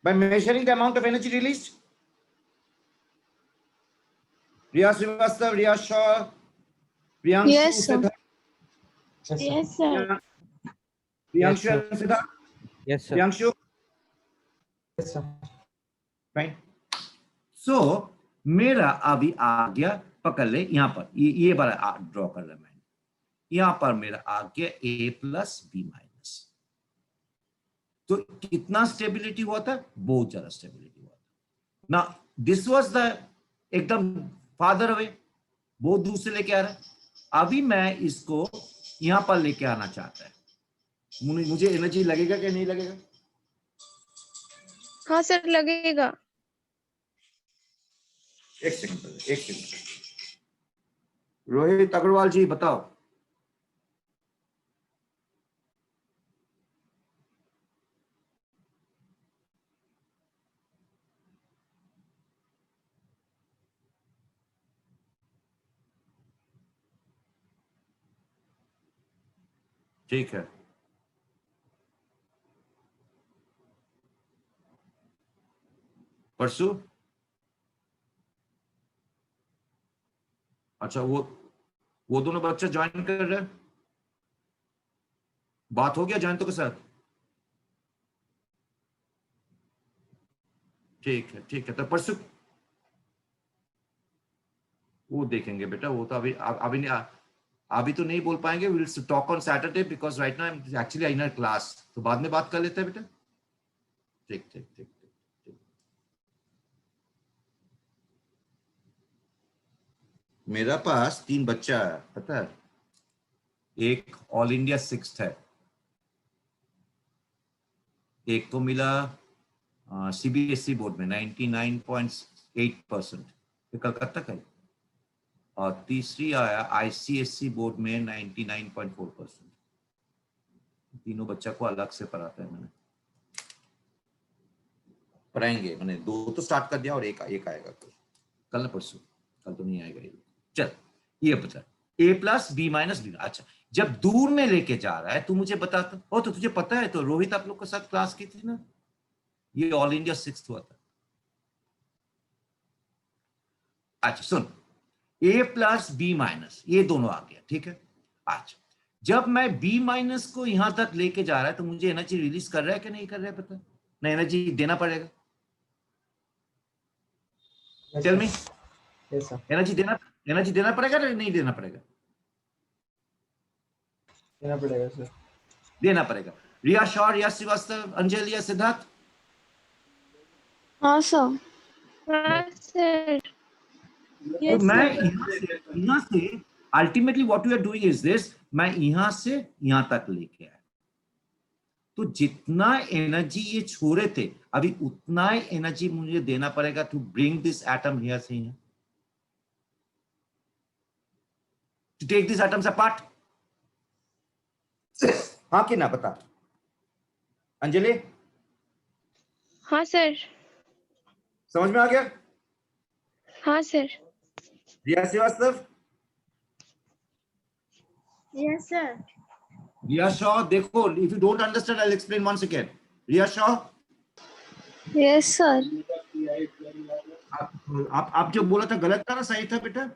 By measuring the amount of energy released. Riya Srivastav, Riya Shaw, Priyanshu, Yes, sir. Siddharth. Yes sir. Priyanshu Yes, sir. and Siddharth. Yes sir. Priyanshu. Yes, sir. Fine. So मेरा अभी आ गया पकड़ ले, यहाँ पर ये बार draw कर रहा है मैंने, यहाँ पर मेरा आ गया A प्लस B माइनस। तो कितना स्टेबिलिटी हुआ था? बहुत ज्यादा स्टेबिलिटी हुआ था ना। दिस वाज द एकदम फादर अवे, बहुत दूर से लेके आ रहा है। अभी मैं इसको यहां पर लेके आना चाहता है, मुझे एनर्जी लगेगा कि नहीं लगेगा? हाँ सर लगेगा। एक सेकंड रोहित अग्रवाल जी बताओ। ठीक है, परसों। अच्छा, वो दोनों बच्चे ज्वाइन कर रहे हैं, बात हो गया जयंत के साथ? ठीक है, तो परसों वो देखेंगे बेटा, वो तो अभी तो नहीं बोल पाएंगे। Will talk on Saturday because right now I am actually in class, तो बाद में बात कर लेते हैं बेटा। ठीक। मेरा पास 3 बच्चा है पता है, एक ऑल इंडिया 6th है, एक को मिला सीबीएसई बोर्ड में 99.8%, कलकत्ता का, और तीसरी आया आईसीएसई बोर्ड में 99.4%। तीनों बच्चा को अलग से पढ़ाता है मैंने, पढ़ाएंगे मैंने। 2 तो स्टार्ट कर दिया और एक आएगा कल ना परसों, कल तो नहीं आएगा ये। चल ये बता, A plus B minus B। अच्छा, जब दूर में लेके जा रहा है तो मुझे बताता हो, तो तुझे पता है, तो रोहित आप लोग के साथ क्लास की थी ना, ये ऑल इंडिया 6th हुआ था। अच्छा सुन, A प्लस B माइनस ये दोनों आ गया, ठीक है। अच्छा, जब मैं B माइनस को यहां तक लेके जा रहा है तो मुझे एनर्जी रिलीज कर रहा है कि नहीं कर रहा है पता? ना एनर्जी देना पड़ेगा? Tell me, yes sir, energy देना पड़ेगा या नहीं देना पड़ेगा? देना पड़ेगा सर। देना पड़ेगा। रिया शॉ, रिया श्रीवास्तव, अंजलि या सिद्धार्थ? हाँ सर। हाँ सर। तो यस मैं सर। यहां से ultimately what we are doing is this, मैं यहां से यहां तक लेके आया, तो जितना एनर्जी ये छोड़े थे अभी उतना ही एनर्जी मुझे देना पड़ेगा to bring this atom here से here, to take this atoms apart. हाँ कि ना बता अंजलि, हाँ सर। समझ में आ गया? हाँ sir. Riya Srivastava, yes sir. Riya Shaw, देखो if you don't understand I will explain once again. Riya Shaw, yes sir. आप जो बोला था गलत था ना सही था बेटा?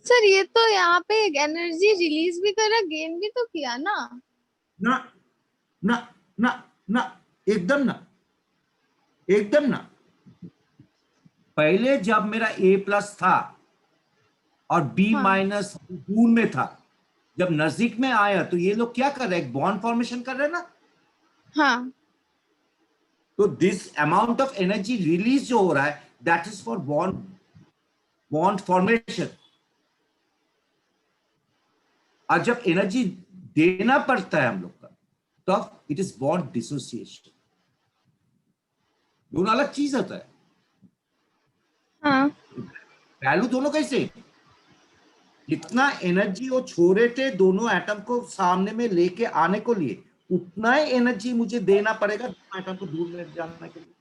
सर ये तो यहाँ पे एनर्जी रिलीज भी करा, गेन भी तो किया ना। ना ना ना ना, एकदम ना, एकदम ना। पहले जब मेरा A प्लस था और B हाँ। माइनस दूर में था, जब नजदीक में आया तो ये लोग क्या कर रहे हैं, बॉन्ड फॉर्मेशन कर रहे हैं ना। हाँ तो this amount of energy release जो हो रहा है that is for bond formation. और जब एनर्जी देना पड़ता है हम लोग का तो इट इज बॉन्ड डिसोसिएशन, दोनों अलग चीज होता है। हाँ वैल्यू दोनों कैसे, जितना एनर्जी वो छोड़े थे दोनों एटम को सामने में लेके आने को लिए, उतना ही एनर्जी मुझे देना पड़ेगा दोनों एटम को दूर ले जाने के लिए।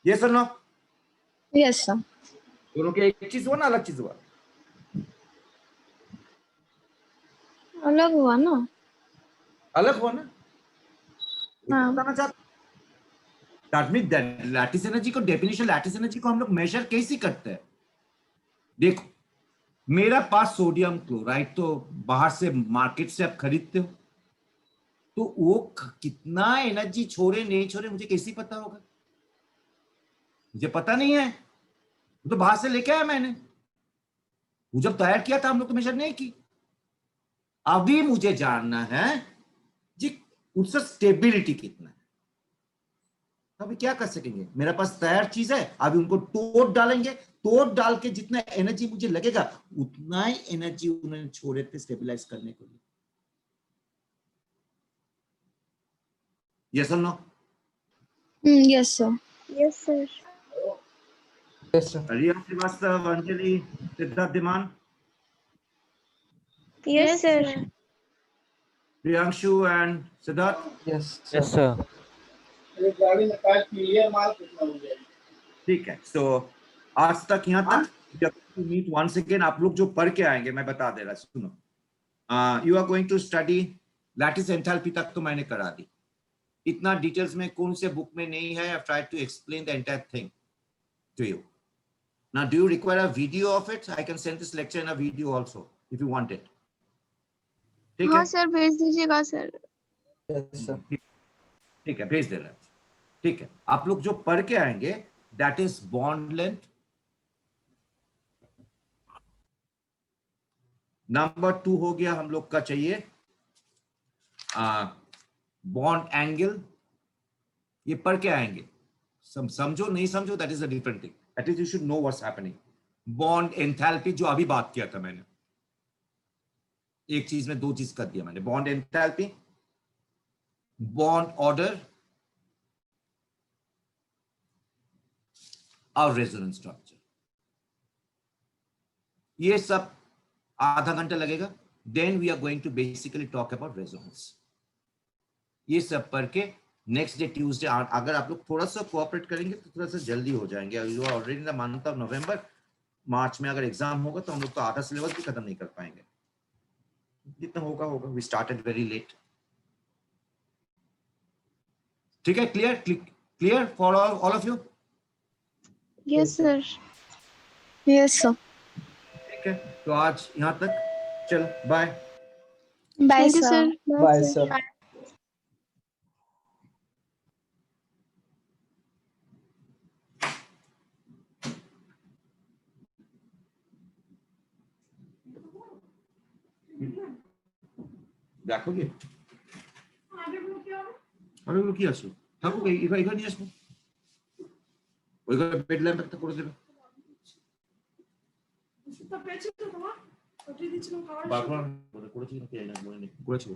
ये सुनो, यस सर। दोनों के एक चीज हुआ ना अलग चीज हुआ? अलग हुआ ना। अलग हुआ ना। हाँ। बताना चाहता, that means that lattice energy को, डेफिनेशन लैटिस एनर्जी को हम लोग मेजर कैसे करते हैं? देखो मेरा पास सोडियम क्लोराइड तो बाहर से मार्केट से आप खरीदते हो, तो वो कितना एनर्जी छोड़े नहीं छोड़े मुझे कैसे पता होगा? मुझे पता नहीं है। तो बाहर से लेके आया मैंने, वो जब तैयार किया था हम लोग तो मेजर नहीं की। अभी मुझे जानना है जी उसका स्टेबिलिटी कितना है। अभी क्या कर सकेंगे, मेरे पास तैयार चीज है, अभी उनको तोड़ डालेंगे, तोड़ डाल के जितना एनर्जी मुझे लगेगा उतना ही एनर्जी उन्होंने छोड़े थे स्टेबलाइज करने के लिए। यस और no? Yes, sir. Yes, sir. Yes, sir. Riya Srivastava, Anjali, Siddharth Dhiman, Yes, sir. Priyanshu and Siddharth. Yes, sir. Yes sir. ठीक है, सो आज तक यहाँ तक। जब मीट वंस अगेन, आप लोग जो पढ़ के आएंगे मैं बता दे रहा, सुनो। You are going to study lattice enthalpy तक तो मैंने करा दी, इतना डिटेल्स में कौन से बुक में नहीं है। I try to explain the entire thing to you. Now do you require a video of it? I can send this lecture in a video also if you want it. ठीक है, हाँ sir, भेज दीजिएगा sir. Yes, sir. ठीक है, भेज दे रहा है। ठीक है, आप लोग जो पढ़ के आएंगे that is bond length, number 2 हो गया हम लोग का चाहिए बॉन्ड एंगल। ये पढ़ के आएंगे, समझो नहीं समझो that is a different thing, at least you should know what's happening. Bond enthalpy जो अभी बात किया था मैंने, एक चीज में दो चीज कर दिया मैंने, बॉन्ड एंथैल्पी, बॉन्ड ऑर्डर और रेजोनेंस स्ट्रक्चर। ये सब आधा घंटा लगेगा। Then we are going to basically talk about resonance. ये सब पढ़ के नेक्स्ट डे ट्यूसडे, अगर आप लोग थोड़ा सा कोऑपरेट करेंगे तो थोड़ा सा जल्दी हो जाएंगे। You are already in the month of November, March में अगर एग्जाम होगा तो हम लोग तो आधा सिलेबस भी खत्म नहीं कर पाएंगे। जितना होगा होगा, वी स्टार्टेड वेरी लेट। ठीक है, clear for all of you? Yes, sir. Yes, sir. ठीक है, तो आज यहाँ तक, चल bye. Bye, Thank you, sir. sir. Bye, sir. দেখো কি আরেকগুলো কি আছে, থাকুক এখানে নিয়ে আসবো, ওই ঘরে বেড ল্যাম্প একটা করে দেবে। বারবার করেছি নাকি মনে নেই, করেছি।